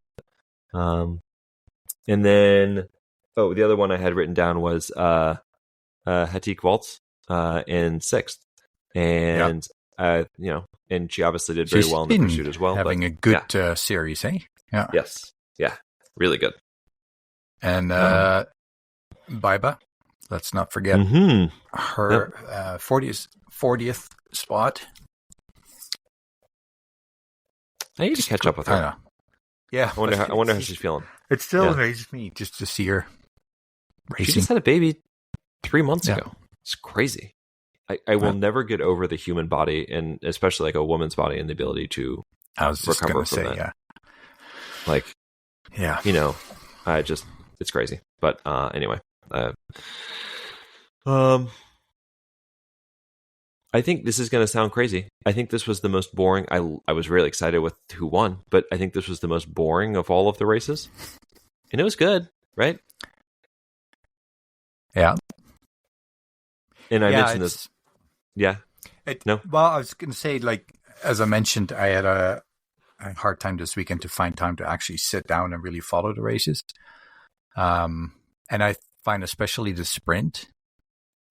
And then the other one I had written down was Hatik Waltz in 6th. And and she obviously did very well in the pursuit as well.
Having a good series, eh? Yeah.
Yes. Yeah. Really good.
And Baiba, let's not forget her 40th spot.
I need to catch up with her.
Yeah.
I wonder how she's feeling.
It still amazes me just to see her racing.
She just had a baby 3 months ago. It's crazy. I will never get over the human body, and especially like a woman's body, and the ability to recover from that. It's crazy. But anyway, I think this is going to sound crazy. I think this was the most boring. I was really excited with who won, but I think this was the most boring of all of the races, and it was good, right?
Yeah.
And I mentioned this. Yeah.
Well, I was going to say, like, as I mentioned, I had a hard time this weekend to find time to actually sit down and really follow the races. And I find especially the sprint.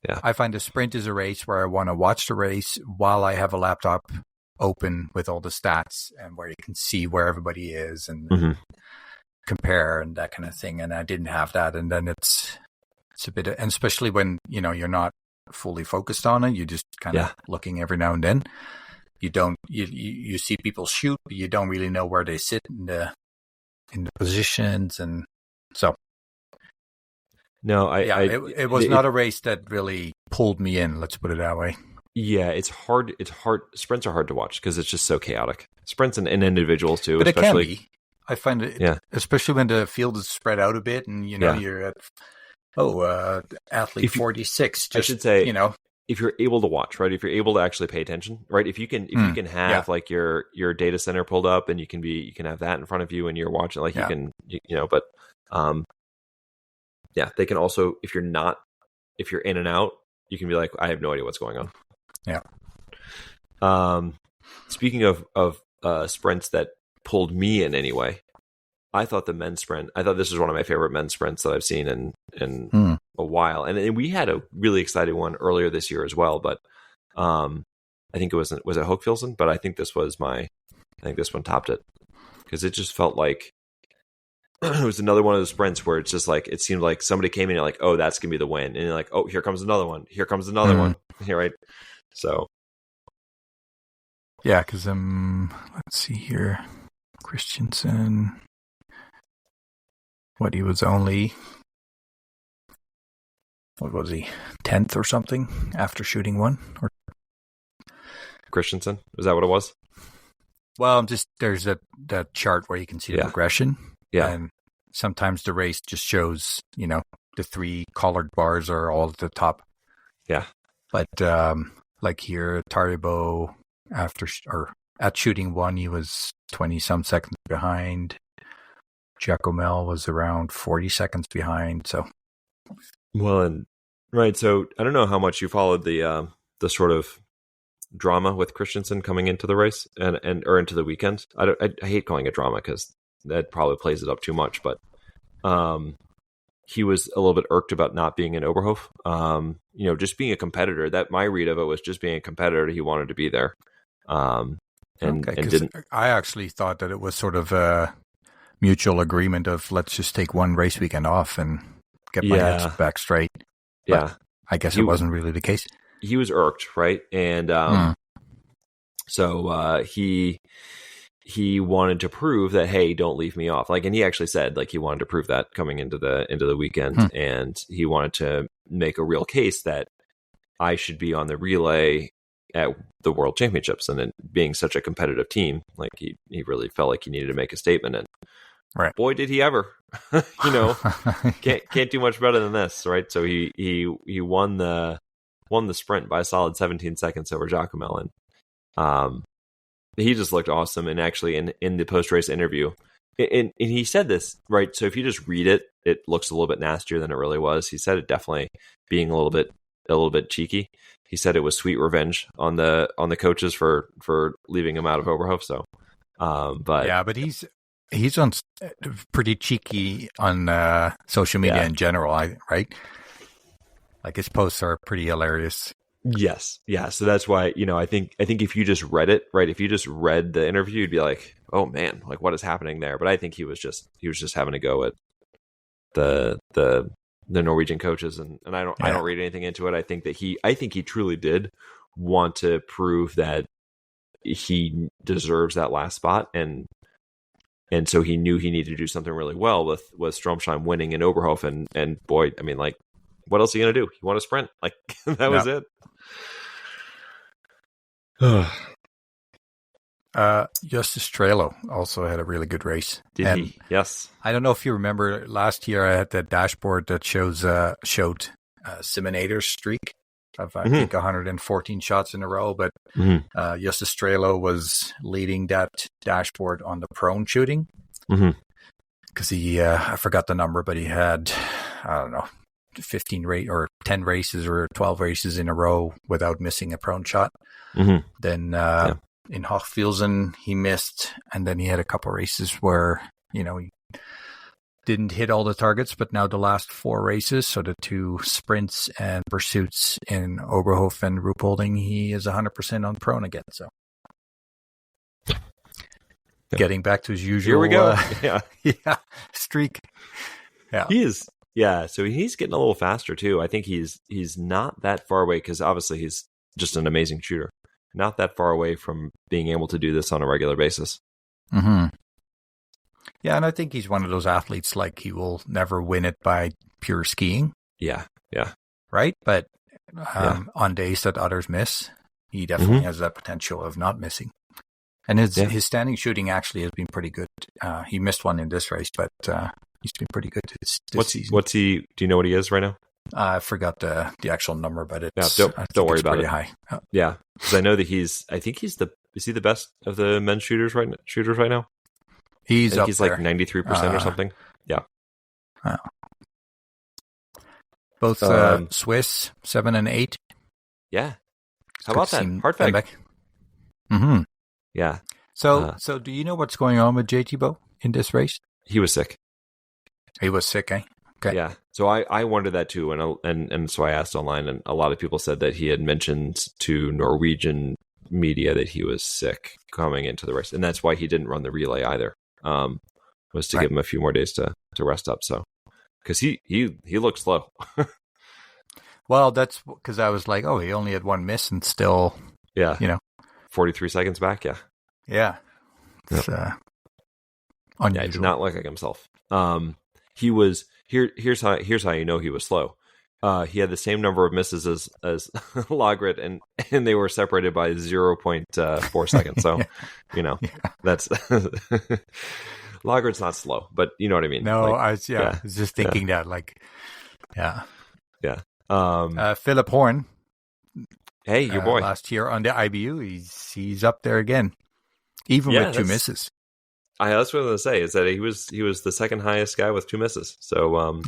Yeah.
I find the sprint is a race where I want to watch the race while I have a laptop open with all the stats and where you can see where everybody is and compare and that kind of thing. And I didn't have that. And then it's a bit, and especially when, you're not fully focused on it, you're just kind of looking every now and then. You see people shoot, but you don't really know where they sit in the positions, and so
no,
it was not a race that really pulled me in. Let's put it that way.
Yeah, it's hard. Sprints are hard to watch because it's just so chaotic. Sprints and individuals too,
but
especially.
It can be. I find it, especially when the field is spread out a bit, and you're at athlete 46. Just, I should say,
if you're able to watch, right? If you're able to actually pay attention, right? If you can have like your data center pulled up, and you can have that in front of you, and you're watching, like but they can also, if you're in and out, you can be like, I have no idea what's going on.
Yeah.
Speaking of sprints that pulled me in anyway, I thought the men's sprint, this is one of my favorite men's sprints that I've seen in a while. And we had a really exciting one earlier this year as well, but I think was it Hochfilzen? But I think this one topped it, because it just felt like it was another one of the sprints where it's just like, it seemed like somebody came in and like, oh, that's going to be the win. And you're like, oh, here comes another one. Here comes another one. Yeah, right. So.
Yeah, because let's see here. Christiansen. He was only, what was he, 10th or something after shooting one? Or
Christiansen? Is that what it was?
Well, there's that chart where you can see the progression.
Yeah.
And sometimes the race just shows, the 3 colored bars are all at the top.
Yeah.
But like here, Taribo, at shooting one, he was 20-some seconds behind. Giacomel was around 40 seconds behind. So,
well, and right. So I don't know how much you followed the sort of drama with Christiansen coming into the race or into the weekend. I hate calling it drama because that probably plays it up too much. But he was a little bit irked about not being in Oberhof. Just being a competitor. That my read of it was just being a competitor. He wanted to be there. And didn't. I
actually thought that it was sort of a mutual agreement of let's just take one race weekend off and get my head back straight. But I guess it wasn't really the case.
he was irked, right? And so he wanted to prove that, hey, don't leave me off. Like, and he actually said, like, he wanted to prove that coming into the weekend, and he wanted to make a real case that I should be on the relay at the World Championships. And then, being such a competitive team, like, he really felt like he needed to make a statement. And boy, did he ever! Can't do much better than this, right? So he won the sprint by a solid 17 seconds over Giacomel, and he just looked awesome. And actually, in the post-race interview, and he said this, right? So if you just read it, it looks a little bit nastier than it really was. He said it definitely being a little bit cheeky. He said it was sweet revenge on the coaches for leaving him out of Oberhof. So,
but he's on pretty cheeky on social media in general, right? Like, his posts are pretty hilarious.
Yes. Yeah. So that's why, I think if you just read it, right, if you just read the interview, you'd be like, oh man, like, what is happening there? But I think he was just having a go at the Norwegian coaches, and I don't read anything into it. I think he truly did want to prove that he deserves that last spot, and so he knew he needed to do something really well with Stromsheim winning in Oberhof, and boy, I mean, like, what else are you gonna do? He won a sprint, like, that was it.
Justus Strelo also had a really good race.
Did he? Yes.
I don't know if you remember last year, I had that dashboard that showed Siminator's streak of, I think, 114 shots in a row. But Justus Strelo was leading that dashboard on the prone shooting. Because he, I forgot the number, but he had, I don't know, 10 races or 12 races in a row without missing a prone shot. Then in Hochfilzen he missed, and then he had a couple races where he didn't hit all the targets. But now the last 4 races, so the 2 sprints and pursuits in Oberhof and Ruhpolding, he is 100% on prone again. So getting back to his usual,
here we go.
Streak. Yeah,
he is. Yeah, so he's getting a little faster too. I think he's not that far away, because obviously he's just an amazing shooter. Not that far away from being able to do this on a regular basis.
Yeah, and I think he's one of those athletes, like, he will never win it by pure skiing.
Yeah.
Right? But on days that others miss, he definitely has that potential of not missing. And his standing shooting actually has been pretty good. He missed one in this race, but he's been pretty good this season.
What's he? Do you know what he is right now?
I forgot the actual number, but it's
don't worry about it.
High.
Yeah, because I know that is he the best of the men's shooters right now?
He's up
he's
there.
Like 93% or something. Yeah.
Both Swiss 7 and 8.
Yeah. How about that? Hartweg. Yeah.
So do you know what's going on with JT Bo in this race?
He was sick.
He was sick, eh? Okay.
Yeah. So I wondered that too, and so I asked online, and a lot of people said that he had mentioned to Norwegian media that he was sick coming into the race, and that's why he didn't run the relay either. Was to give him a few more days to rest up. So, because he looked slow.
Well, that's because I was like, oh, he only had 1 miss and still,
43 seconds back. Yeah.
It's unusual.
Yeah, he did not look like himself. He was here's how you know he was slow. He had the same number of misses as Lagerud, and they were separated by 0.4 seconds. So, that's Lagerud's not slow, but you know what I mean.
No, I was just thinking that, like,
yeah.
Philip Horn.
Hey, your boy.
Last year on the IBU, he's up there again, even with 2 misses.
That's what I was going to say, is that he was the second highest guy with 2 misses. So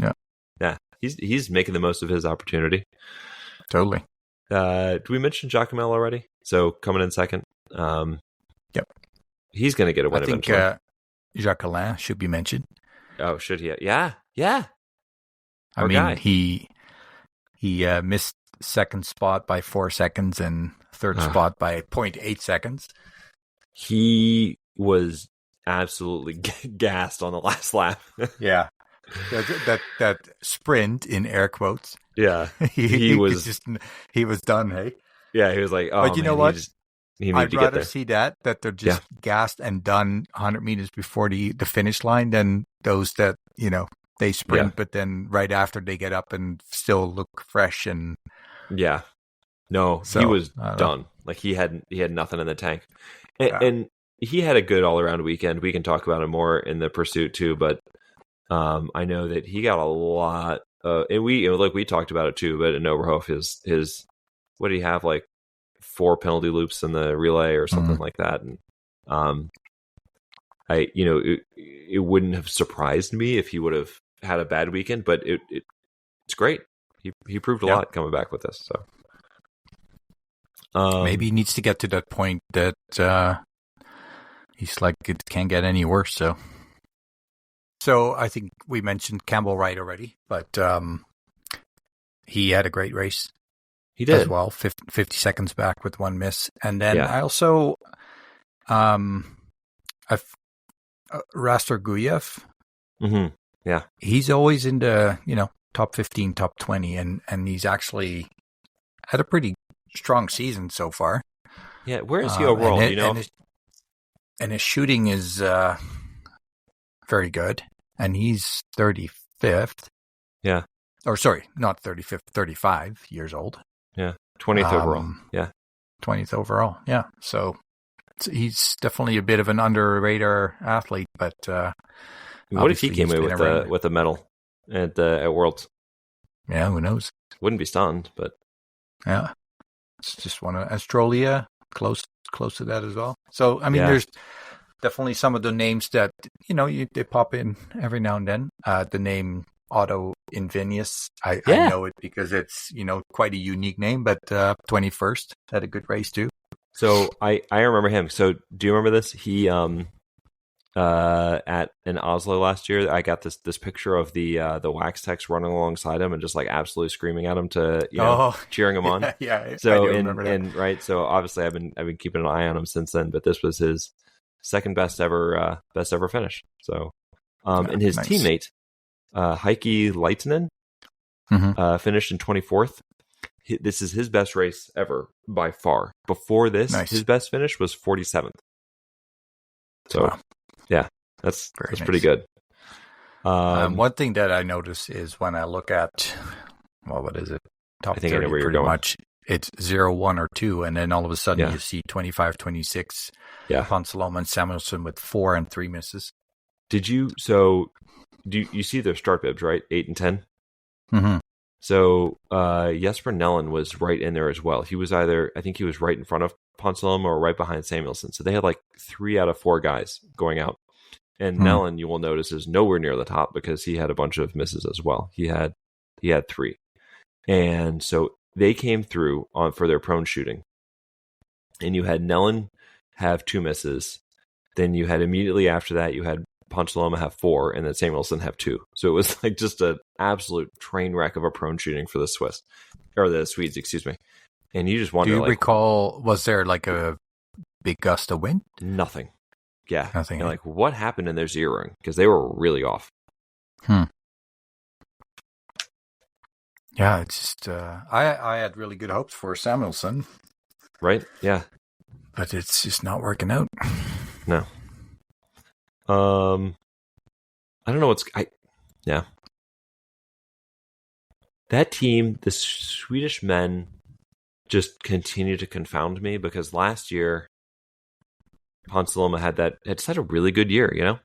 he's making the most of his opportunity.
Totally.
Do we mention Giacomel already? So coming in second.
Yep.
He's going to get a win eventually.
I think Jacquelin should be mentioned.
Oh, should he? Yeah.
I mean, he missed second spot by 4 seconds and third spot by 0.8 seconds.
He was absolutely gassed on the last lap.
Yeah. that sprint in air quotes.
Yeah, he was
he was done. Hey,
yeah, he was like, oh,
but you know what?
He needed
I'd
to get
rather
there.
see that they're just gassed and done 100 meters before the finish line than those that they sprint, but then right after they get up and still look fresh and
No,
so,
he was done. Like he had nothing in the tank, and he had a good all around weekend. We can talk about it more in the pursuit too, but I know that he got a lot. And we talked about it too, but in Oberhof, his what did he have, like 4 penalty loops in the relay or something like that, and it wouldn't have surprised me if he would have had a bad weekend, but it's great. He proved a lot coming back with this. So
maybe he needs to get to that point that he's like it can't get any worse. So I think we mentioned Campbell Wright already, but he had a great race.
He did
as well, 50 seconds back with one miss, and then I also Rastor Guyev.
Mm-hmm. Yeah,
he's always in the top 15, top 20, and he's actually had a pretty strong season so far.
Yeah, where is he overall?
And his shooting is very good, and he's 35th.
Yeah,
or sorry, not 35th, 35 years old.
Yeah, 20th overall. Yeah,
20th overall. Yeah, so he's definitely a bit of an under radar athlete, but
what if he came away with a medal at Worlds?
Yeah, who knows?
Wouldn't be stunned, but
yeah, it's just one of Australia close to that as well. So I mean, there's definitely some of the names that they pop in every now and then. The name Otto Invenius, I know it because it's quite a unique name, but 21st had a good race too.
So I remember him. So do you remember this? He in Oslo last year, I got this picture of the wax techs running alongside him and just like absolutely screaming at him to cheering him on.
Yeah.
So and right. So obviously I've been keeping an eye on him since then, but this was his second best ever finish. So and his teammate Heikki Leitinen finished in 24th. This is his best race ever by far. Before this, his best finish was 47th. So, that's pretty good.
One thing that I notice is when I look at, what is it? Top 30, pretty much. It's 0, 1, or 2, and then all of a sudden you see 25, 26. Yeah. Ponsaloma and Samuelson with 4 and 3 misses.
Do you see their start bibs, right? 8 and 10?
Mm-hmm.
So Jesper Nellen was right in there as well. He was I think he was right in front of Ponsaloma or right behind Samuelson. So they had like 3 out of 4 guys going out. And Nellen, you will notice, is nowhere near the top because he had a bunch of misses as well. He had 3. And so they came through for their prone shooting. And you had Nellen have 2 misses. Then you had immediately after that, you had Ponsaloma have 4, and then Samuelson have 2. So it was like just an absolute train wreck of a prone shooting for the Swedes, excuse me. And you just wonder,
do you recall, was there like a big gust of wind?
Nothing. Yeah.
Nothing.
You're like, what happened in their zeroing? Because they were really off.
Yeah, it's just, I had really good hopes for Samuelson.
Right? Yeah.
But it's just not working out.
No. I don't know that team, the Swedish men, just continue to confound me because last year Ponsaloma had just had a really good year,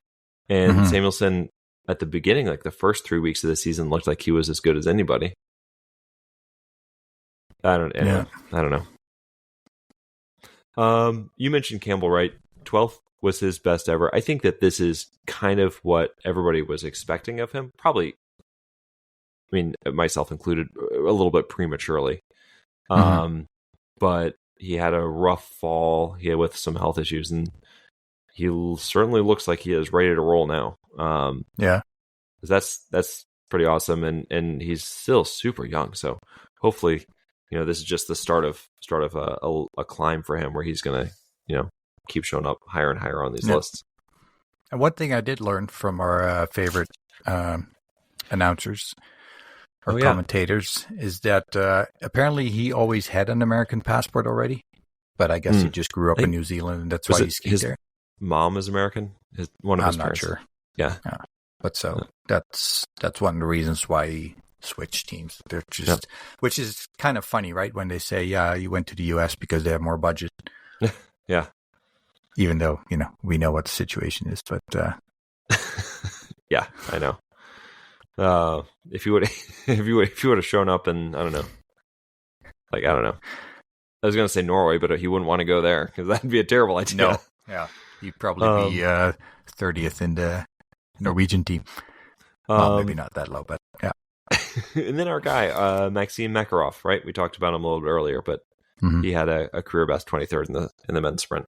and Samuelson at the beginning, like the first 3 weeks of the season, looked like he was as good as anybody. I don't know. You mentioned Campbell Wright, 12th. Was his best ever. I think that this is kind of what everybody was expecting of him. Probably, I mean, myself included, a little bit prematurely. But he had a rough fall. He had with some health issues, and he certainly looks like he is ready to roll now. That's pretty awesome, and he's still super young. So hopefully, this is just the start of a climb for him where he's gonna, keep showing up higher and higher on these lists.
And one thing I did learn from our favorite announcers or
yeah.
commentators is that apparently he always had an American passport already, but I guess he just grew up in New Zealand, and that's why he skied there.
Mom is American. One of his parents.
I'm not sure.
Yeah.
But so that's one of the reasons why he switched teams. They're just, which is kind of funny, right? When they say, "Yeah, you went to the U.S. because they have more budget."
Yeah.
Even though we know what the situation is, but
yeah, I know. If you would have shown up in, I don't know. I was going to say Norway, but he wouldn't want to go there because that'd be a terrible idea.
No. Yeah. He'd probably be 30th in the Norwegian team. Well, maybe not that low, but yeah.
And then our guy, Maxime Makarov, right? We talked about him a little bit earlier, but he had a career best 23rd in the men's sprint.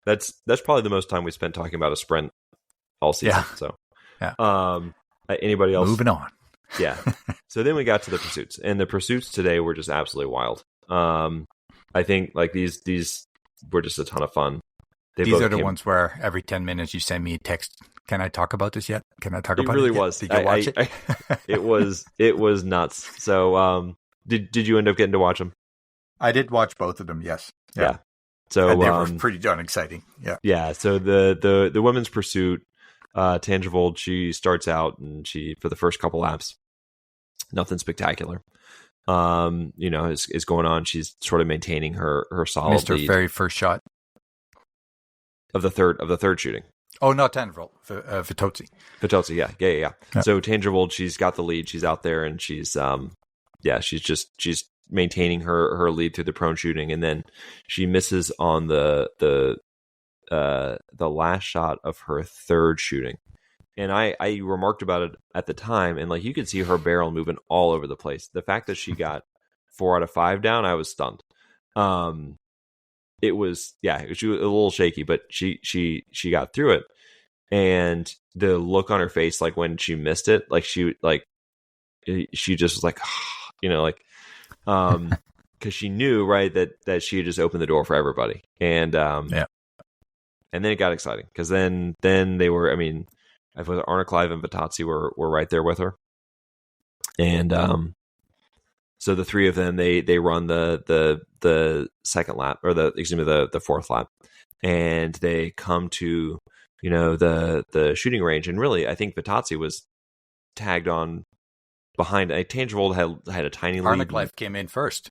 That's probably the most time we spent talking about a sprint all season.
Yeah.
So,
yeah.
Anybody else?
Moving on.
Yeah. So then we got to the pursuits, and the pursuits today were just absolutely wild. I think like these were just a ton of fun.
These are the ones where every 10 minutes you send me a text. Can I talk about this yet? Can I talk about it?
It really was.
Did you watch it?
It was nuts. So, did you end up getting to watch them?
I did watch both of them. Yes.
Yeah. So
and they were pretty darn exciting. Yeah.
Yeah. So the women's pursuit, Tandrevold, she starts out and she, for the first couple laps, nothing spectacular. Is going on. She's sort of maintaining her solid
Missed her
lead
very first shot
of the third shooting.
Oh, not Tandrevold, Vittozzi.
Vittozzi, yeah. So Tandrevold, she's got the lead. She's out there and she's she's maintaining her lead through the prone shooting, and then she misses on the last shot of her third shooting. And I remarked about it at the time, and like you could see her barrel moving all over the place. The fact that she got 4 out of 5 down, I was stunned. She was a little shaky, but she got through it. And the look on her face, like when she missed it, like she just was like, because she knew, right, that she had just opened the door for everybody. And and then it got exciting because then they were, I mean, I thought Arne Clive and Vittozzi were right there with her. And so the three of them, they run the second lap, or the fourth lap, and they come to the shooting range. And really, I think Vittozzi was tagged on behind. Tandrevold had a tiny lead.
Arne Clive came in first.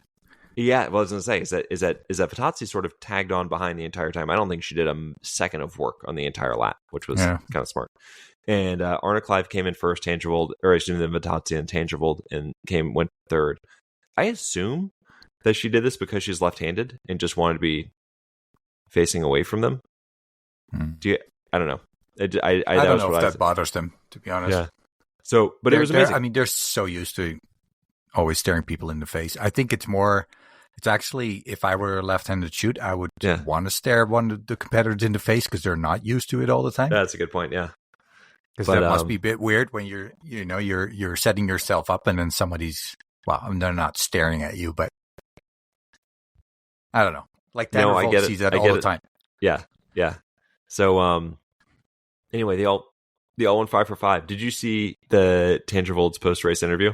Yeah, well, I was going to say is that Vittozzi sort of tagged on behind the entire time. I don't think she did a second of work on the entire lap, which was kind of smart. And Arne Clive came in first, Tandrevold, or excuse me, Vittozzi and Tandrevold, and went third. I assume that she did this because she's left-handed and just wanted to be facing away from them. I don't know. I
don't know if that bothers them, to be honest.
Yeah. So, but it was amazing.
I mean, they're so used to always staring people in the face. I think it's actually, if I were a left-handed shoot, I would want to stare one of the competitors in the face because they're not used to it all the time.
That's a good point. Yeah.
Because that must be a bit weird when you're setting yourself up and then somebody's, they're not staring at you, but I don't know. Like Tandrevold sees that all the time.
Yeah. Yeah. So, anyway, they all went 5 for 5. Did you see the Tandrevold's post-race interview?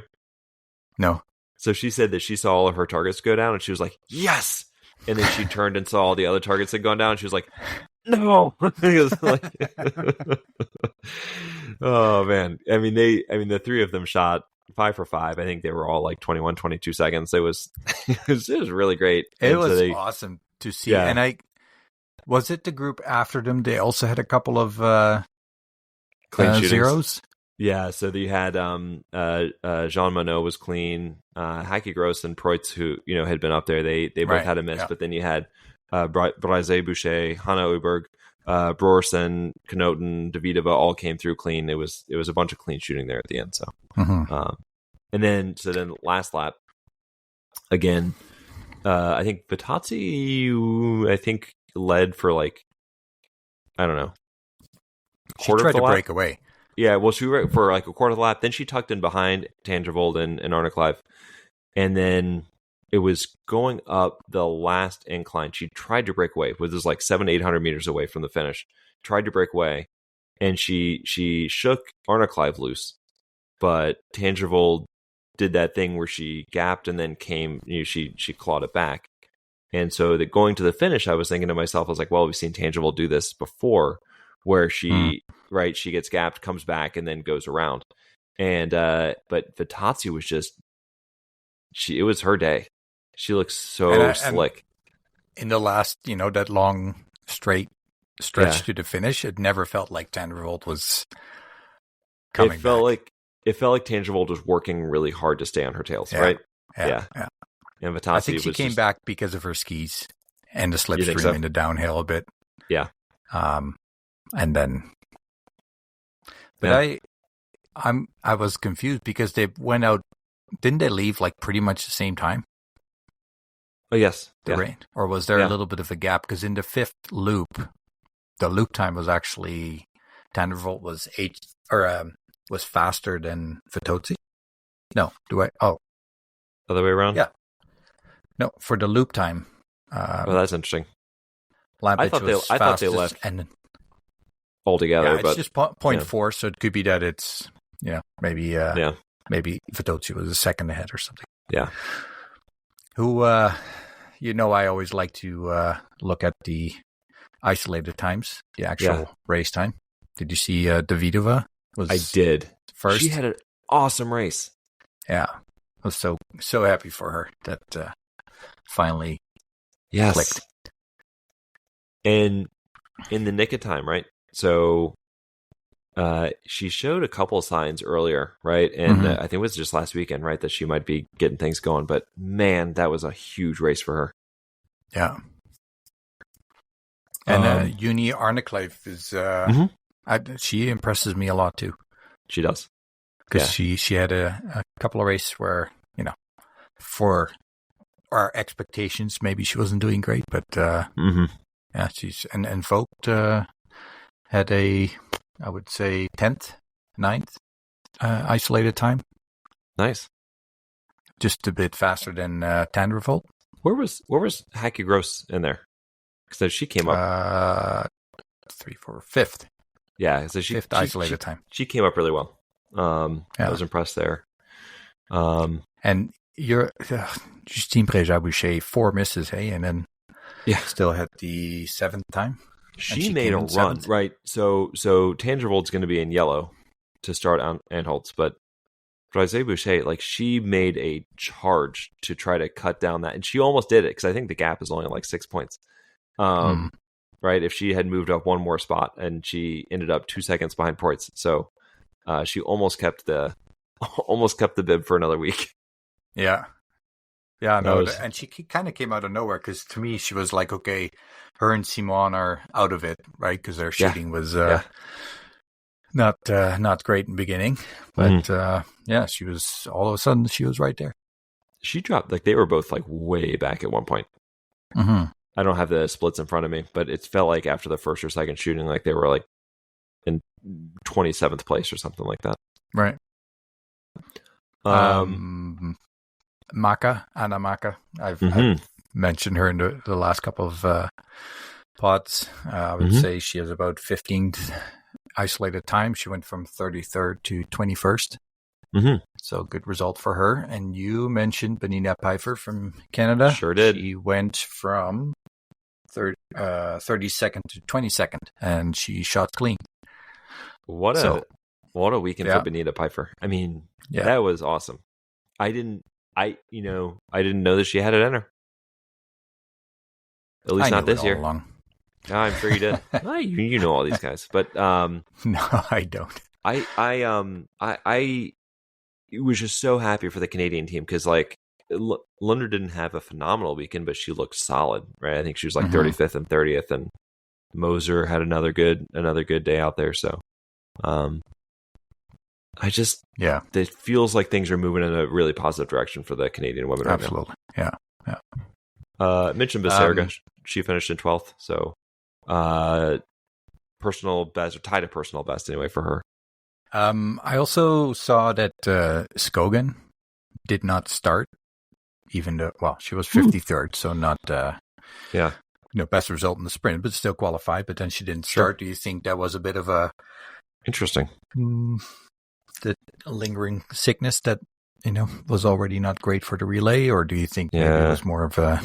No.
So she said that she saw all of her targets go down and she was like, yes! And then she turned and saw all the other targets had gone down and she was like, no! Oh, man. I mean, the three of them shot 5 for 5. I think they were all like 21, 22 seconds. It was really great.
It was awesome to see. Yeah. And was it the group after them? They also had a couple of
clean
zeros.
Yeah, so you had Jean Monod was clean, Haki Gross and Preutz, who had been up there. They both had a miss, but then you had Brise Boucher, Hanna Uberg, Brorsson, Knoten, Davidova all came through clean. It was a bunch of clean shooting there at the end. So, and then last lap again. I think Vittozzi, led for like, I don't know.
She tried to break away.
Yeah, well, she ran for like a quarter of the lap. Then she tucked in behind Tandrevold and Arne Clive. And then it was going up the last incline. She tried to break away. It was like 700-800 meters away from the finish. Tried to break away. And she shook Arne Clive loose. but Tandrevold did that thing where she gapped and then came, she clawed it back. And so going to the finish, I was thinking to myself, I was like, well, we've seen Tandrevold do this before, where she gets gapped, comes back, and then goes around. And but Vittozzi was it was her day. She looks so slick.
In the last, that long straight stretch to the finish, it never felt like Tandrevold was coming back.
It felt like Tandrevold was working really hard to stay on her tails, right?
Yeah.
And Vittozzi,
I think she came back because of her skis and the slipstream in the downhill a bit.
Yeah.
And then, but I was confused because they went out. Didn't they leave like pretty much the same time?
Oh yes,
the rain, or was there a little bit of a gap? Because in the fifth loop, the loop time was actually Tandrevold was was faster than Vittozzi. No,
other way around?
Yeah. No, for the loop time.
Well, that's interesting.
I
thought they left altogether.
Yeah,
but
it's just 0.4, so it could be that it's maybe Vittozzi was a second ahead or something.
Yeah.
Who I always like to look at the isolated times, the actual race time. Did you see Davidova?
I did.
First,
she had an awesome race.
Yeah, I was so happy for her that finally clicked.
And in the nick of time, right? So she showed a couple of signs earlier, right? And I think it was just last weekend, right, that she might be getting things going. But man, that was a huge race for her.
Yeah. And Uni Arnekleif is she impresses me a lot too.
She does,
because she had a couple of races where for our expectations maybe she wasn't doing great, but she's and Vogt had a, I would say, 10th, 9th isolated time.
Nice.
Just a bit faster than Tandrevold.
Where was Heike Gross in there? Because she came up
3, 4, 5th.
Yeah, so
fifth isolated time.
She came up really well. I was impressed there.
And you're Justine Préjat-Boucher, 4 misses, hey, and then still had the 7th time.
She made a run, right? So Tandrevold's going to be in yellow to start on Anholtz, but Préjat-Boucher, she made a charge to try to cut down that, and she almost did it because I think the gap is only 6 points. Right? If she had moved up one more spot, and she ended up 2 seconds behind Preutz, so she almost kept the bib for another week.
Yeah. Yeah, no, and she kind of came out of nowhere because to me she was like, okay, her and Simon are out of it, right? Because their shooting was not great in the beginning, but she was all of a sudden she was right there.
She dropped they were both way back at one point. I don't have the splits in front of me, but it felt like after the first or second shooting, they were in 27th place or something like that.
Right. Anna Maka. I've mentioned her in the last couple of pods. I would say she has about 15th isolated time. She went from 33rd to 21st. So good result for her. And you mentioned Benina Pfeiffer from Canada.
Sure did.
She went from 32nd to 22nd, and she shot clean.
What a weekend for Benina Pfeiffer. I mean, that was awesome. I didn't know that she had it in her. At least not this year.
Along.
I'm sure you did. You know all these guys, but
no, I don't.
I was just so happy for the Canadian team because Lunder didn't have a phenomenal weekend, but she looked solid, right? I think she was 35th and 30th, and Moser had another good day out there. So, it feels like things are moving in a really positive direction for the Canadian women right now.
Absolutely, yeah.
Mentioned Becerra, she finished in 12th, so personal best, or tied a personal best anyway for her.
I also saw that Skogan did not start, even though, she was 53rd, so not best result in the sprint, but still qualified. But then she didn't start. Do you think that was a bit of a
interesting?
the lingering sickness that, was already not great for the relay, or do you think maybe it was more of a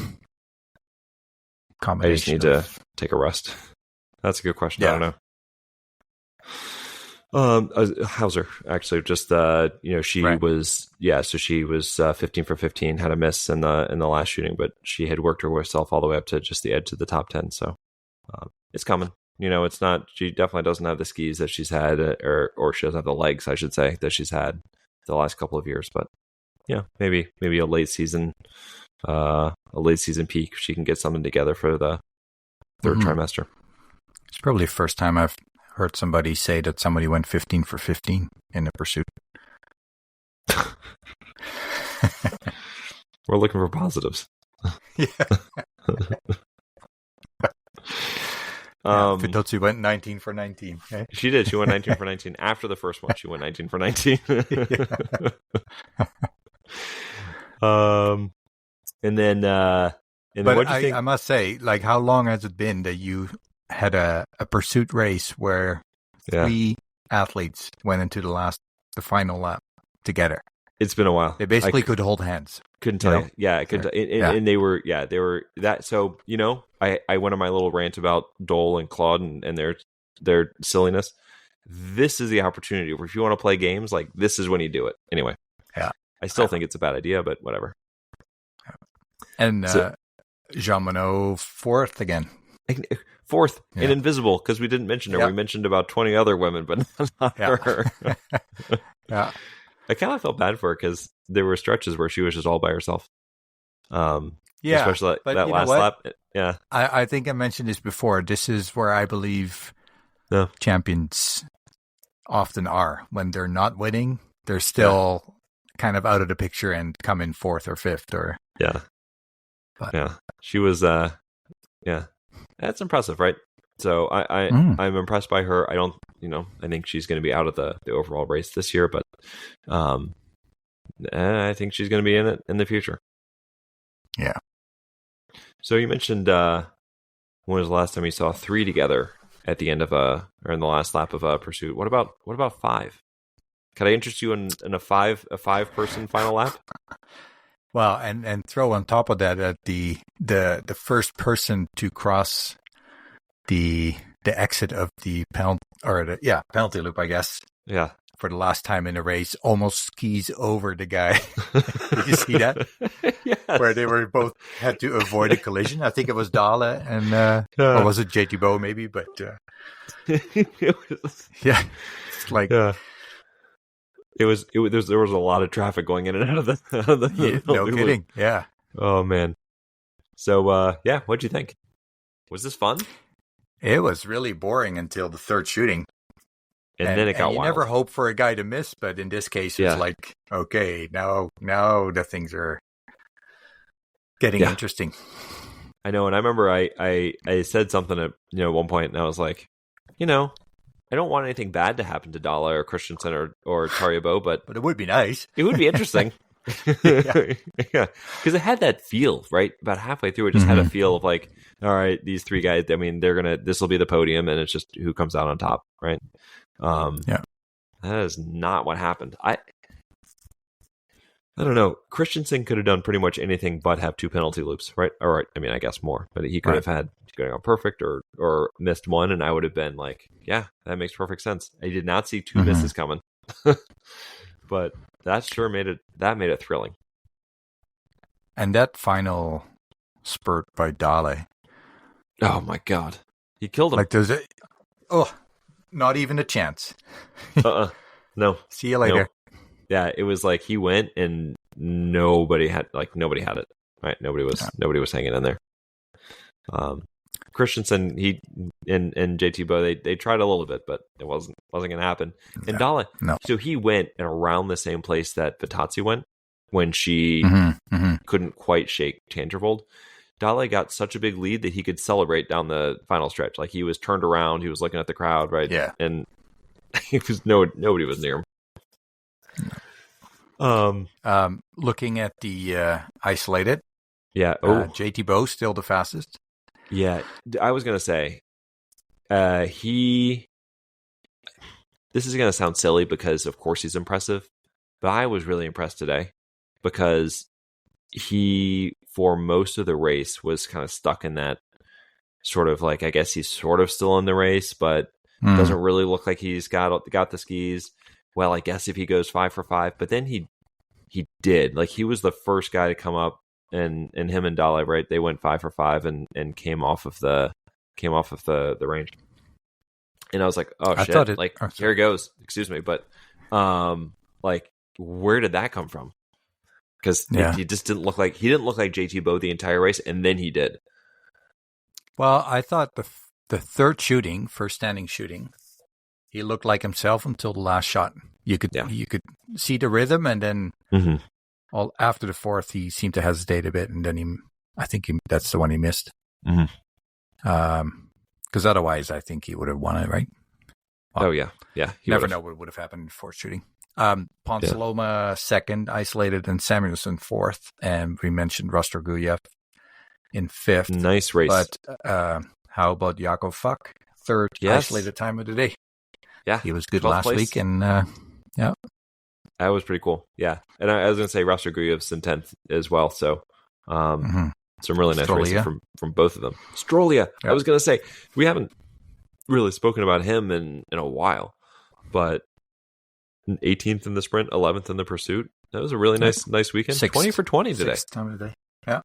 combination?
I just need to take a rest. That's a good question.
Yeah.
I don't know. Hauser, actually, just she was so she was 15 for 15, had a miss in the last shooting, but she had worked herself all the way up to just the edge of the top 10. So it's coming. It's not. She definitely doesn't have the skis that she's had, or she doesn't have the legs, I should say, that she's had the last couple of years. But yeah, maybe a late season peak. She can get something together for the third trimester.
It's probably the first time I've heard somebody say that somebody went 15 for 15 in the pursuit.
We're looking for positives.
Yeah. Vittozzi went 19 for 19. Okay?
She did. She went 19 for 19. After the first one, she went 19 for 19. And then what do you think?
I must say, like, how long has it been that you had a pursuit race where three athletes went into the final lap together?
It's been a while.
They basically could hold hands.
Couldn't tell you. Yeah, I could. And they were that. So I went on my little rant about Dole and Claude and their silliness. This is the opportunity where if you want to play games, like, this is when you do it. Anyway, I still think it's a bad idea, but whatever.
And Giacomel fourth again.
Fourth and invisible, because we didn't mention her. We mentioned about 20 other women, but not her.
Yeah.
I kind of felt bad for her because there were stretches where she was just all by herself. Especially that last lap. Yeah.
I think I mentioned this before. This is where I believe champions often are. When they're not winning, they're still kind of out of the picture and come in fourth or fifth.
She was, that's impressive, right? So I'm impressed by her. I don't, I think she's going to be out of the overall race this year, but I think she's going to be in it in the future.
Yeah.
So you mentioned when was the last time you saw three together at the end of or in the last lap of a pursuit? What about five? Could I interest you in a five person final lap?
Well, and throw on top of that the first person to cross the exit of the penalty loop, I guess.
Yeah.
For the last time in a race, almost skis over the guy. Did you see that?
Yes.
Where they were both had to avoid a collision. I think it was Dale and or was it JT Bow maybe? But it's like
there was a lot of traffic going in and out of the
no kidding. Yeah.
Oh man. So what'd you think? Was this fun?
It was really boring until the third shooting.
And then it got
wild. You never hope for a guy to miss, but in this case, it's like, okay, now the things are getting interesting.
I know, and I remember I said something at one point, and I was like, I don't want anything bad to happen to Dale or Christiansen or Tariabo, but
it would be nice.
It would be interesting. Yeah, because it had that feel, right? About halfway through, it just had a feel of like, all right, these three guys. I mean, this will be the podium, and it's just who comes out on top, right? That is not what happened. I don't know. Christiansen could have done pretty much anything but have two penalty loops, right? Or I mean, I guess more, but he could have gone perfect or missed one, and I would have been like, yeah, that makes perfect sense. I did not see two misses coming, but that sure made it thrilling.
And that final spurt by Dale.
Oh my God, he killed him.
Like not even a chance.
No.
See you later.
No. Yeah, it was like he went and nobody had it. Right? Nobody was hanging in there. Christiansen, he and JT Bow, they tried a little bit, but it wasn't going to happen. And Dale, so he went around the same place that Vittozzi went when she couldn't quite shake Tandrevold. Dale got such a big lead that he could celebrate down the final stretch. Like, he was turned around, he was looking at the crowd, right?
Yeah.
And it was nobody was near him.
Looking at the isolated.
Yeah.
JT Bow still the fastest.
Yeah. I was going to say, this is going to sound silly because of course he's impressive, but I was really impressed today because he, for most of the race, was kind of stuck in that sort of like, I guess he's sort of still in the race, but doesn't really look like he's got the skis. Well, I guess if he goes 5 for 5, but then he did. Like, he was the first guy to come up, and him and Dale, right? They went 5 for 5 and came off of the range. And I was like, oh shit! Here he goes. Excuse me, but like, where did that come from? Because he just didn't look like JT Bow the entire race, and then he did.
Well, I thought the third shooting, first standing shooting, he looked like himself until the last shot. You could see the rhythm, and then all after the fourth, he seemed to hesitate a bit, and then that's the one he missed. Because otherwise, I think he would have won it, right? Well,
you
never know what would have happened in fourth shooting. Ponsaloma second, isolated, and Samuelson fourth, and we mentioned Rastorguyev in fifth.
Nice race.
But how about Jakob Fuck, third, isolated time of the day?
Yeah,
he was good last week, and that
was pretty cool. Yeah, and I was going to say Rastorguyev's in 10th as well. So some really nice races from both of them. Strolia. I was going to say, we haven't really spoken about him in a while, but 18th in the sprint, 11th in the pursuit. That was a really nice weekend. 20 for 20 today.
Sixth time of the day. Yeah.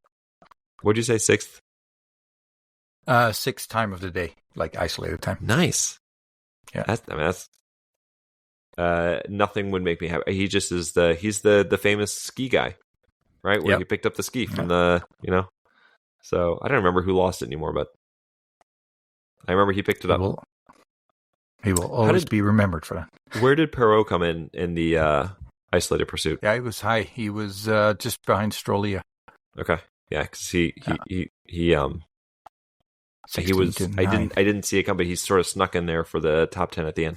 What'd you say, sixth?
Sixth time of the day, like isolated time.
Nice.
Yeah.
That's nothing would make me happy. He just is he's the famous ski guy, right? Where he picked up the ski from so I don't remember who lost it anymore, but I remember he picked it up.
He will always be remembered for that.
Where did Perrault come in the isolated pursuit?
Yeah, he was high. He was just behind Strolia.
Okay. Yeah, because he was. I didn't see it come, but he sort of snuck in there for the top 10 at the end.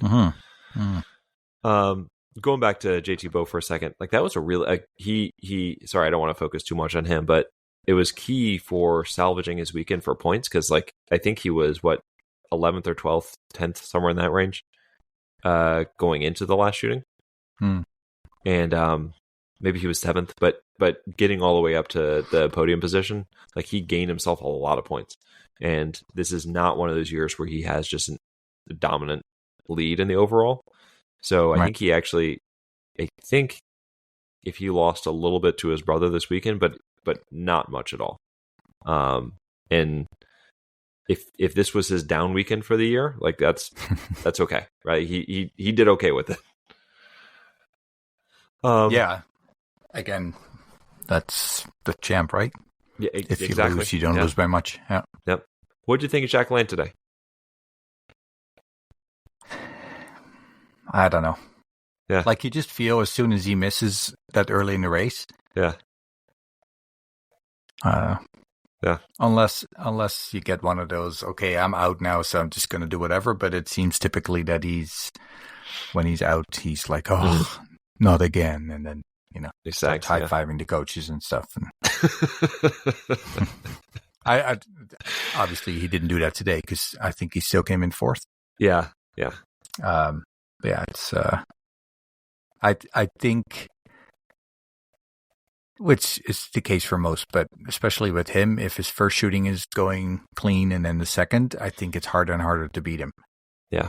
Going back to JT Bow for a second, like, that was a real. He. Sorry, I don't want to focus too much on him, but it was key for salvaging his weekend for points because, like, I think he was 11th or 12th, 10th, somewhere in that range, going into the last shooting, and maybe he was 7th, but getting all the way up to the podium position, like, he gained himself a lot of points. And this is not one of those years where he has just a dominant lead in the overall. So I think I think if he lost a little bit to his brother this weekend, but not much at all. And if this was his down weekend for the year, like, that's okay, right? He did okay with it.
Yeah. Again, that's the champ, right?
Yeah,
if you lose, you don't lose by much. Yeah.
Yep. What did you think of Jacquelin today?
I don't know.
Yeah.
Like, you just feel as soon as he misses that early in the race.
Yeah.
Yeah. Unless you get one of those, okay, I'm out now, so I'm just going to do whatever. But it seems typically that when he's out, he's like, oh, not again. And then, he starts high-fiving the coaches and stuff. And I obviously he didn't do that today because I think he still came in fourth.
Yeah. Yeah.
It's I think, which is the case for most, but especially with him, if his first shooting is going clean and then the second, I think it's harder and harder to beat him.
Yeah.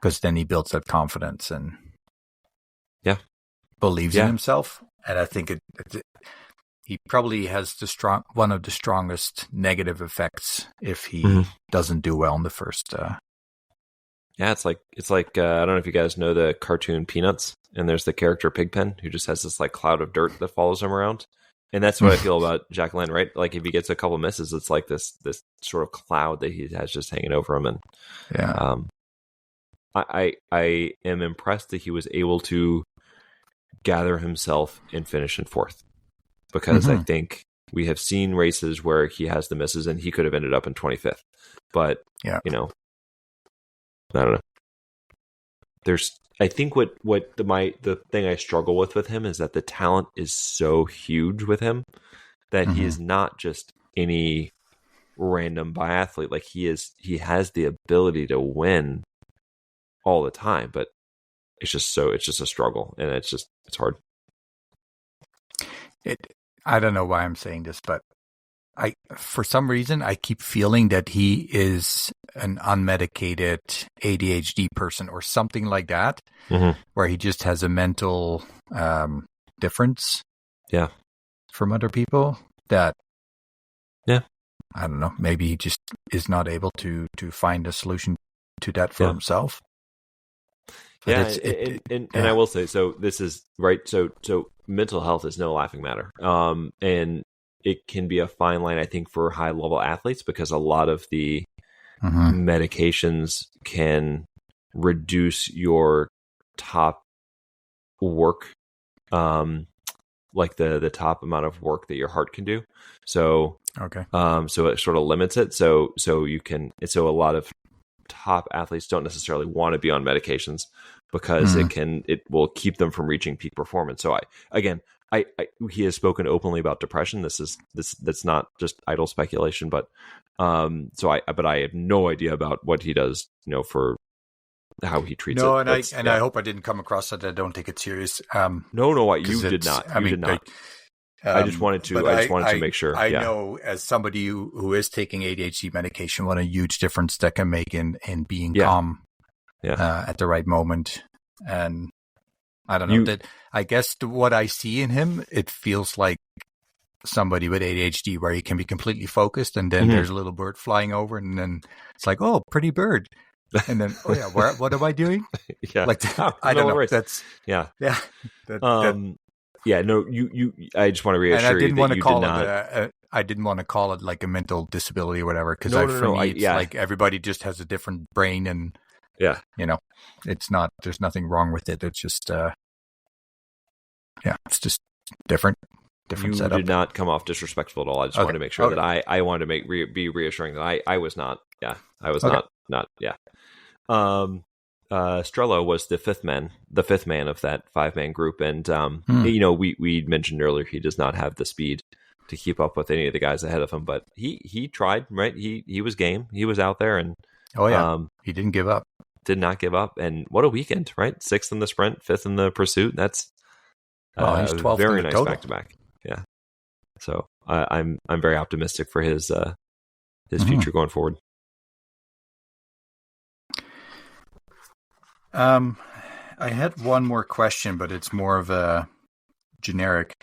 Because then he builds that confidence and believes
in
himself. And I think he probably has one of the strongest negative effects if he doesn't do well in the first.
Yeah, it's like I don't know if you guys know the cartoon Peanuts, and there's the character Pigpen who just has this, like, cloud of dirt that follows him around, and that's what I feel about Jacquelin, right? Like, if he gets a couple misses, it's like this sort of cloud that he has just hanging over him, and I am impressed that he was able to gather himself and finish in fourth, because I think we have seen races where he has the misses and he could have ended up in 25th, but I don't know. I think the thing I struggle with him is that the talent is so huge with him that he is not just any random biathlete. Like, he has the ability to win all the time, but it's just a struggle, and it's hard.
I don't know why I'm saying this, but for some reason, I keep feeling that he is an unmedicated ADHD person or something like that, where he just has a mental difference from other people that, I don't know, maybe he just is not able to find a solution to that for himself. But
and I will say, so this is right. So mental health is no laughing matter. And it can be a fine line, I think, for high level athletes, because a lot of the medications can reduce your top work, like the top amount of work that your heart can do. So, so it sort of limits it. So a lot of top athletes don't necessarily want to be on medications because it will keep them from reaching peak performance. So he has spoken openly about depression. That's not just idle speculation, but I have no idea about what he does, for how he treats it.
No, and I hope I didn't come across that. I don't take it serious.
No, you did not. You did not. I just wanted to make sure.
I know, as somebody who is taking ADHD medication, what a huge difference that can make in being calm at the right moment. And I don't know, I guess what I see in him, it feels like somebody with ADHD where he can be completely focused, and then there's a little bird flying over, and then it's like, oh, pretty bird. And then, what am I doing? Like, I don't know. That's
no, you. I just want to reassure you that you did not.
I didn't want to call it like a mental disability or whatever, because it's like everybody just has a different brain, and it's not. There's nothing wrong with it. It's just, it's just different setup.
You did not come off disrespectful at all. I just wanted to make sure that I wanted to be reassuring that I was not. Yeah, I was not. Yeah. Strello was the fifth man of that 5-man group, and we mentioned earlier he does not have the speed to keep up with any of the guys ahead of him, but he tried, right? He was game. He was out there, and
he didn't give up.
Did not give up, and what a weekend, right? 6th in the sprint, 5th in the pursuit. That's
he's 12th
very
in the
nice
total.
Back to back. Yeah, so I'm very optimistic for his future going forward.
I had one more question, but it's more of a generic.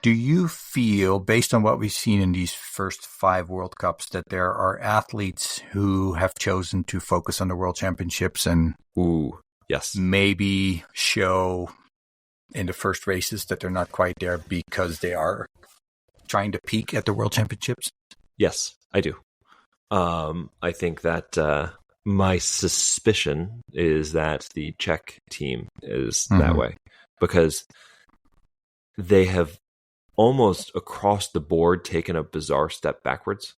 Do you feel, based on what we've seen in these first 5 World Cups, that there are athletes who have chosen to focus on the World Championships and maybe show in the first races that they're not quite there because they are trying to peak at the World Championships?
Yes, I do. I think that my suspicion is that the Czech team is that way, because they have almost across the board taken a bizarre step backwards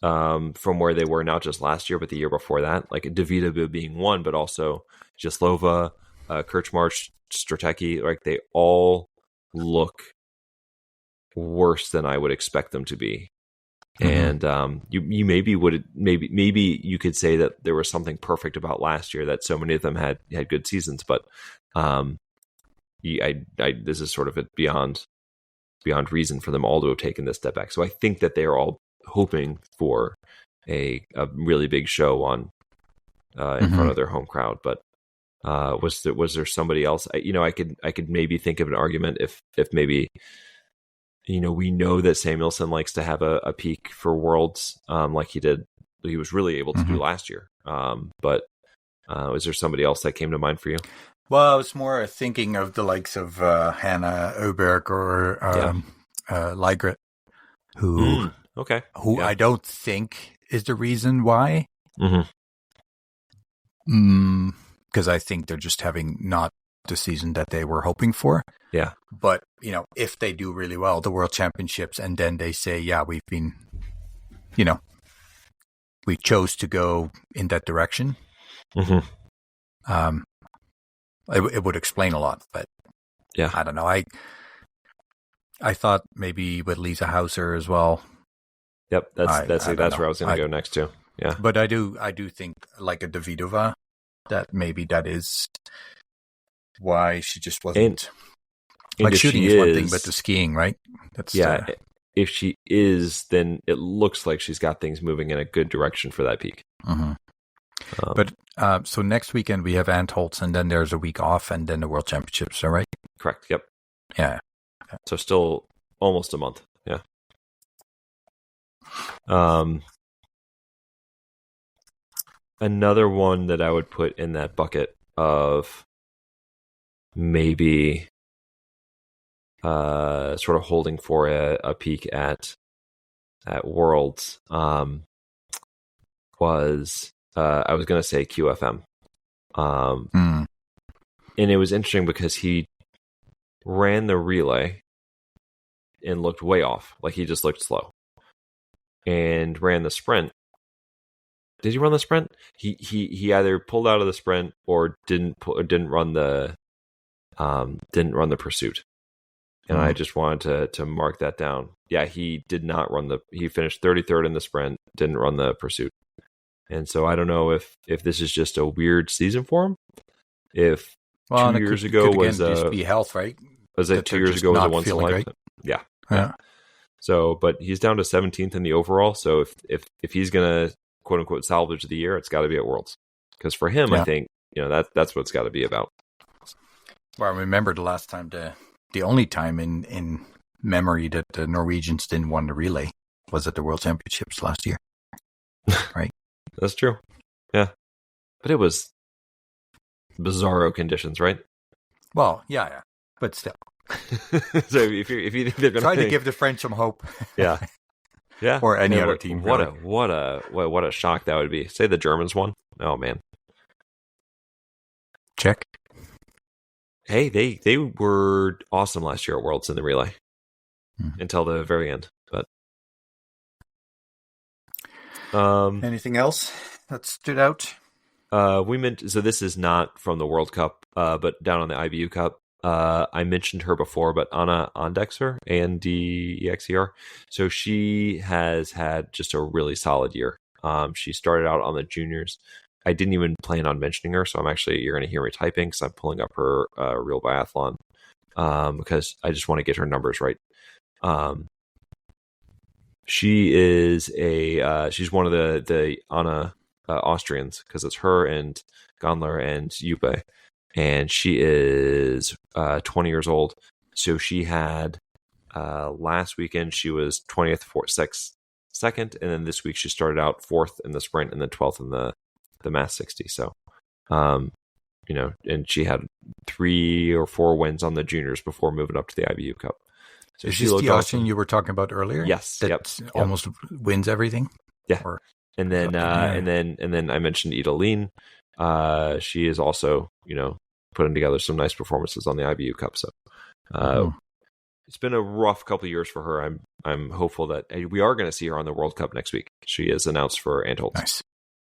from where they were, not just last year, but the year before that. Like Davidova being one, but also Jaslova, Krčmář, Stratecki, like they all look worse than I would expect them to be. And you maybe you could say that there was something perfect about last year, that so many of them had good seasons, but this is sort of a beyond reason for them all to have taken this step back. So I think that they are all hoping for a really big show on in front of their home crowd. But was there somebody else? I could maybe think of an argument if maybe. We know that Samuelsson likes to have a peak for Worlds, like he was really able to do last year. But is there somebody else that came to mind for you?
Well, I was more thinking of the likes of Hannah Öberg or Ligret, who I don't think is the reason why. Because I think they're just having not the season that they were hoping for.
Yeah.
But, if they do really well, the World Championships, and then they say, we've been, we chose to go in that direction. It would explain a lot, but I don't know. I thought maybe with Lisa Hauser as well.
Yep. That's where I was going to go next too. Yeah.
But I do think like a Davidova, that maybe that is why she just
And
wasn't. Like shooting is one thing, but the skiing, right? That's
if she is, then it looks like she's got things moving in a good direction for that peak.
Mm-hmm. But so next weekend we have Antholz, and then there's a week off, and then the World Championships. All right?
Correct. Yep.
Yeah. Okay.
So still almost a month. Yeah. Another one that I would put in that bucket of maybe sort of holding for a peak at Worlds was I was going to say QFM. And it was interesting because he ran the relay and looked way off. Like he just looked slow. And ran the sprint. Did he run the sprint? He either pulled out of the sprint or didn't run the pursuit. And I just wanted to mark that down. Yeah, he did not run he finished 33rd in the sprint, didn't run the pursuit. And so I don't know if this is just a weird season for him. If 2 years ago was
just be health, right?
Was it 2 years ago was a once in a lifetime?
Yeah.
So, but he's down to 17th in the overall. So if he's gonna quote unquote salvage the year, it's got to be at Worlds. Because for him, I think that's what it's got to be about.
Well, I remember the last time the only time in memory that the Norwegians didn't win the relay was at the World Championships last year. Right?
That's true. Yeah. But it was bizarro conditions, right?
Well, yeah. But still.
So if you think they're going
try to give the French some hope.
Yeah. Yeah.
Or any other team.
What a shock that would be. Say the Germans won. Oh man.
Check.
Hey, they were awesome last year at Worlds in the relay. Until the very end. But
anything else that stood out?
So this is not from the World Cup, but down on the IBU Cup. I mentioned her before, but Anna Andexer, Andexer. So she has had just a really solid year. She started out on the juniors. I didn't even plan on mentioning her, so you're going to hear me typing because I'm pulling up her real biathlon because I just want to get her numbers right. She is she's one of the Anna Austrians because it's her and Gondler and Juppe. And she is 20 years old. So she had last weekend she was 20th, second, and then this week she started out 4th in the sprint and then 12th in the mass 60. So, and she had 3 or 4 wins on the juniors before moving up to the IBU Cup. So
is this the Austrian you were talking about earlier?
Yes.
That almost wins everything.
Yeah. And then I mentioned Ida Lean. She is also, putting together some nice performances on the IBU Cup. So, it's been a rough couple of years for her. I'm hopeful that we are going to see her on the World Cup next week. She is announced for Antholz.
Nice.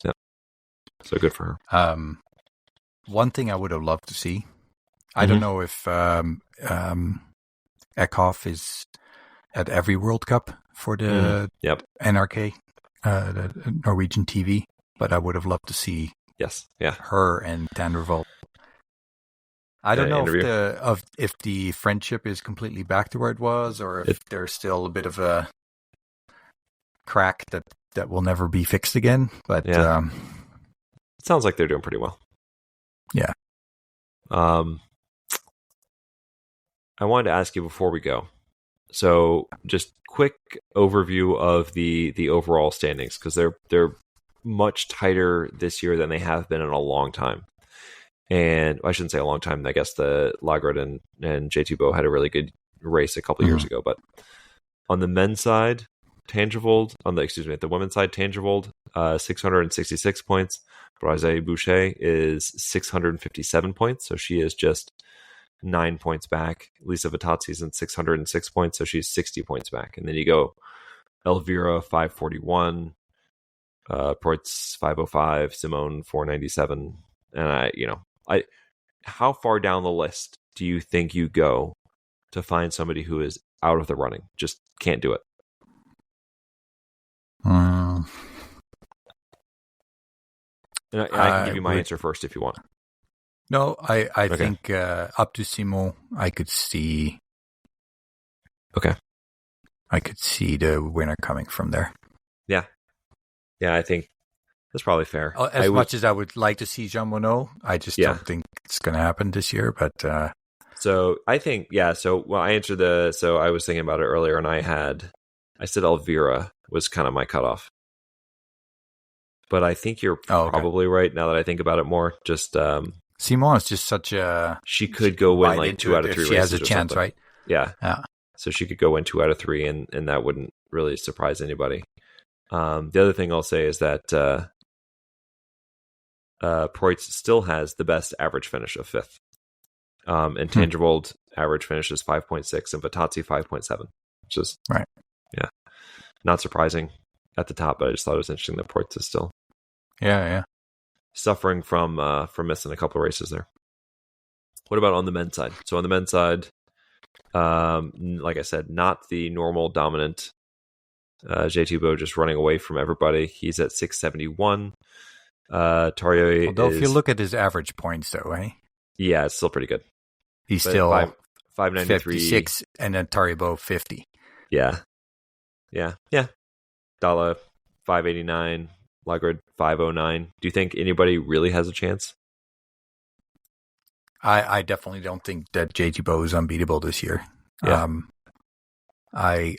Yeah. So good for her.
One thing I would have loved to see. I don't know if Eckhoff is at every World Cup for the NRK, the Norwegian TV, but I would have loved to see her and Tandrevold. I don't know if the friendship is completely back to where it was, or if there's still a bit of a crack that will never be fixed again. But
it sounds like they're doing pretty well.
Yeah.
I wanted to ask you before we go. So, just quick overview of the overall standings because they're much tighter this year than they have been in a long time. And I shouldn't say a long time. I guess the Lagrad and JT Bow had a really good race a couple years ago. But on the men's side, Tandrevold, at the women's side, Tandrevold, 666 points. Brazé Boucher is 657 points. So she is just 9 points back. Lisa Vittozzi is in 606 points. So she's 60 points back. And then you go Elvira, 541. Ports 505, Simone 497, and how far down the list do you think you go to find somebody who is out of the running, just can't do it? And I can give you my answer first if you want.
No, I think up to Simon, I could see.
Okay.
I could see the winner coming from there.
Yeah, I think that's probably fair.
As much as I would like to see Jean Monod, I just don't think it's going to happen this year. But
so I think So I answered So I was thinking about it earlier, and I said Elvira was kind of my cutoff. But I think you're probably right now that I think about it more. Just
Simon is just such a.
She could go win like 2 out of 3 races.
She has a chance, right?
Yeah. So she could go win 2 out of 3, and that wouldn't really surprise anybody. The other thing I'll say is that Preutz still has the best average finish of 5th. And Tandrevold average finish is 5.6 and Vittozzi 5.7, which is not surprising at the top, but I just thought it was interesting that Preutz is still suffering from missing a couple of races there. What about on the men's side? So on the men's side, like I said, not the normal dominant J2Bo just running away from everybody. He's at 671. Tarjei
Although if you look at his average points, though, eh?
Yeah, it's still pretty good.
He's still
593,
56, and then Tandrevold 50.
Yeah. Dalla 589, Lagrad 509. Do you think anybody really has a chance?
I definitely don't think that J2Bo is unbeatable this year.
Yeah.
I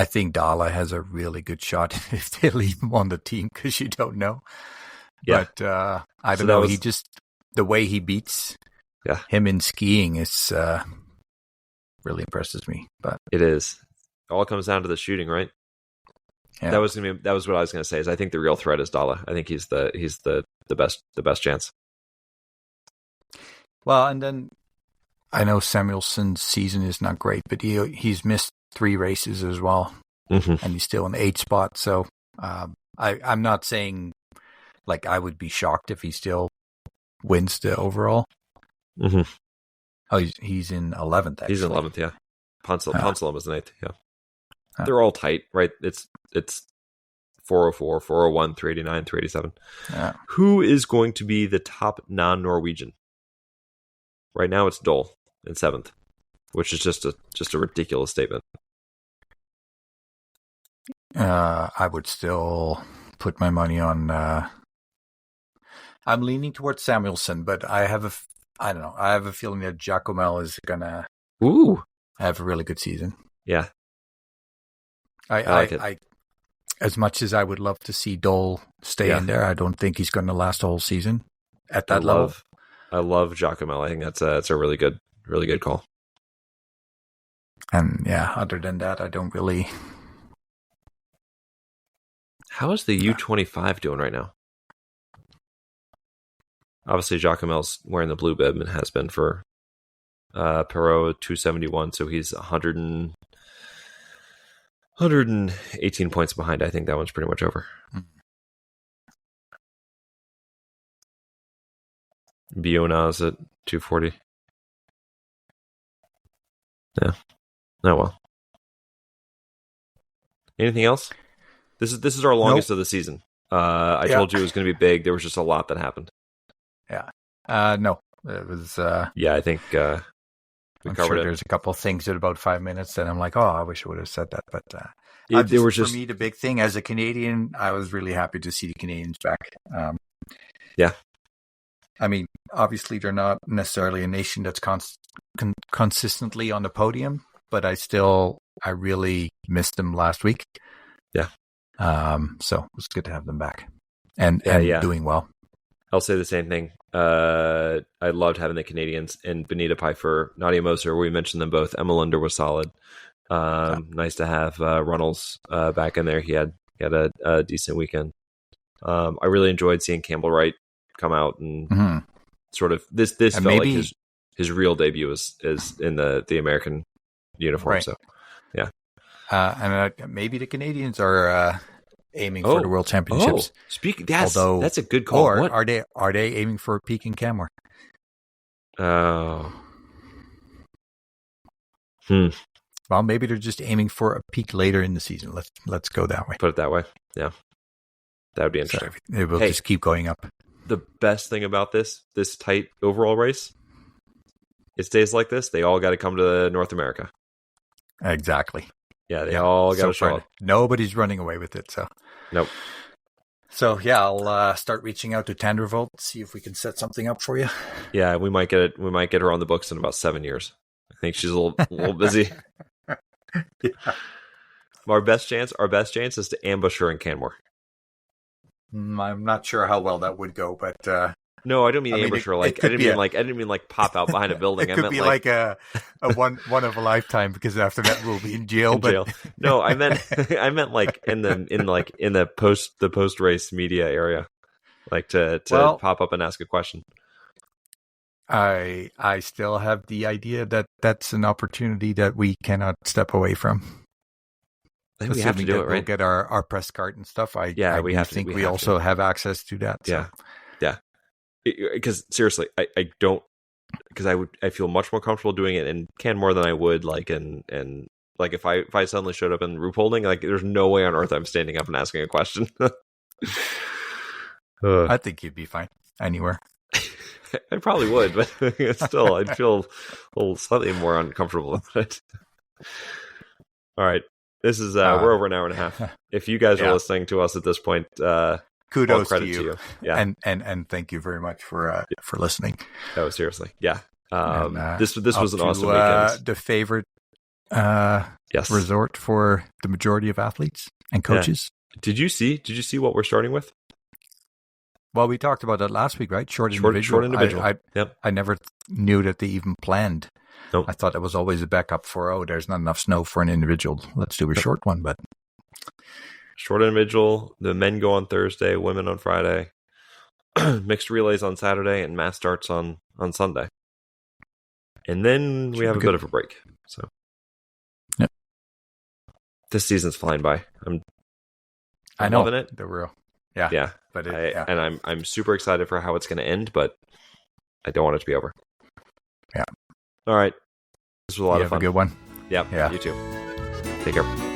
think Dalla has a really good shot if they leave him on the team, because you don't know.
Yeah.
But I don't know. He just, the way he beats him in skiing is really impresses me. But
it is. It all comes down to the shooting, right?
Yeah.
That was what I was going to say. Is I think the real threat is Dalla. I think he's the best chance.
Well, and then I know Samuelsson's season is not great, but he's missed 3 races as well, and he's still in the 8th spot. So I'm not saying like I would be shocked if he still wins the overall.
Mm-hmm.
Oh, he's in 11th. Actually.
He's in 11th. Yeah, Ponsalem is in 8th. Yeah, they're all tight, right? It's 404, 401, 389, 387.
Yeah.
Who is going to be the top non-Norwegian? Right now, it's Dole in 7th, which is just a ridiculous statement.
I would still put my money on. I'm leaning towards Samuelsson, but I have a feeling that Giacomel is gonna have a really good season.
Yeah,
I like it. As much as I would love to see Dole stay in there, I don't think he's going to last the whole season at that level.
I love Giacomel. I think that's a really good call.
And other than that, I don't really.
How is the U25 doing right now? Obviously, Giacomel's wearing the blue bib and has been for Perot 271, so he's 118 points behind. I think that one's pretty much over. Biona's at 240. Yeah. Oh well. Anything else? This is our longest of the season. I told you it was going to be big. There was just a lot that happened.
Yeah. No, it was.
I think we covered it.
There's a couple of things at about 5 minutes that I'm like, I wish I would have said that. But for me, the big thing as a Canadian, I was really happy to see the Canadians back. I mean, obviously, they're not necessarily a nation that's consistently on the podium, but I really missed them last week.
Yeah.
So it was good to have them back and doing well.
I'll say the same thing. I loved having the Canadians and Benita Pfeiffer, Nadia Moser. We mentioned them both. Emma Lunder was solid. Nice to have Runnels back in there. He had a decent weekend. I really enjoyed seeing Campbell Wright come out and sort of this felt like his real debut is in the American uniform.
Right.
So yeah,
and maybe the Canadians are aiming for the World Championships.
That's a good call.
Or are they aiming for a peak in Camera?
Oh.
Well, maybe they're just aiming for a peak later in the season. Let's go that way.
Put it that way. Yeah. That would be interesting.
So it will just keep going up.
The best thing about this tight overall race, it stays like this. They all got to come to North America.
Exactly.
Yeah, they all got to show up.
Nobody's running away with it. So
nope.
So yeah, I'll start reaching out to Tandrevold, see if we can set something up for you.
Yeah, we might get it. We might get her on the books in about 7 years. I think she's a little busy.
Yeah.
Our best chance is to ambush her in Canmore.
I'm not sure how well that would go, but
no, I don't mean ambush her. Like I didn't mean like pop out behind a building.
It could be like a one of a lifetime, because after that we'll be in jail. Jail.
No, I meant like in the post race media area, like to pop up and ask a question.
I still have the idea that that's an opportunity that we cannot step away from.
I think we have to do it, right?
We'll get our press card and stuff. I think we also have access to that. So.
Yeah. Because seriously, I don't, because I feel much more comfortable doing it in Canmore than I would like in like if I suddenly showed up in Ruhpolding, like there's no way on earth I'm standing up and asking a question.
I think you'd be fine anywhere.
I probably would, but still, I'd feel a little slightly more uncomfortable about it. All right. This is we're over an hour and a half. If you guys are listening to us at this point,
kudos to you.
Yeah,
and thank you very much for listening.
No, seriously, yeah. This was an awesome weekend.
The favorite resort for the majority of athletes and coaches.
Yeah. Did you see what we're starting with?
Well, we talked about that last week, right? Short individual. I never knew that they even planned.
Nope.
I thought it was always a backup for, there's not enough snow for an individual. Let's do a short one. But
short individual, the men go on Thursday, women on Friday, mixed relays on Saturday, and mass starts on Sunday. And then we have a bit of a break. So this season's flying by. I'm loving it.
The real.
Yeah.
But
and I'm super excited for how it's going to end, but I don't want it to be over.
Yeah.
All right. This was a lot of fun.
Have a good one.
Yeah. You too. Take care.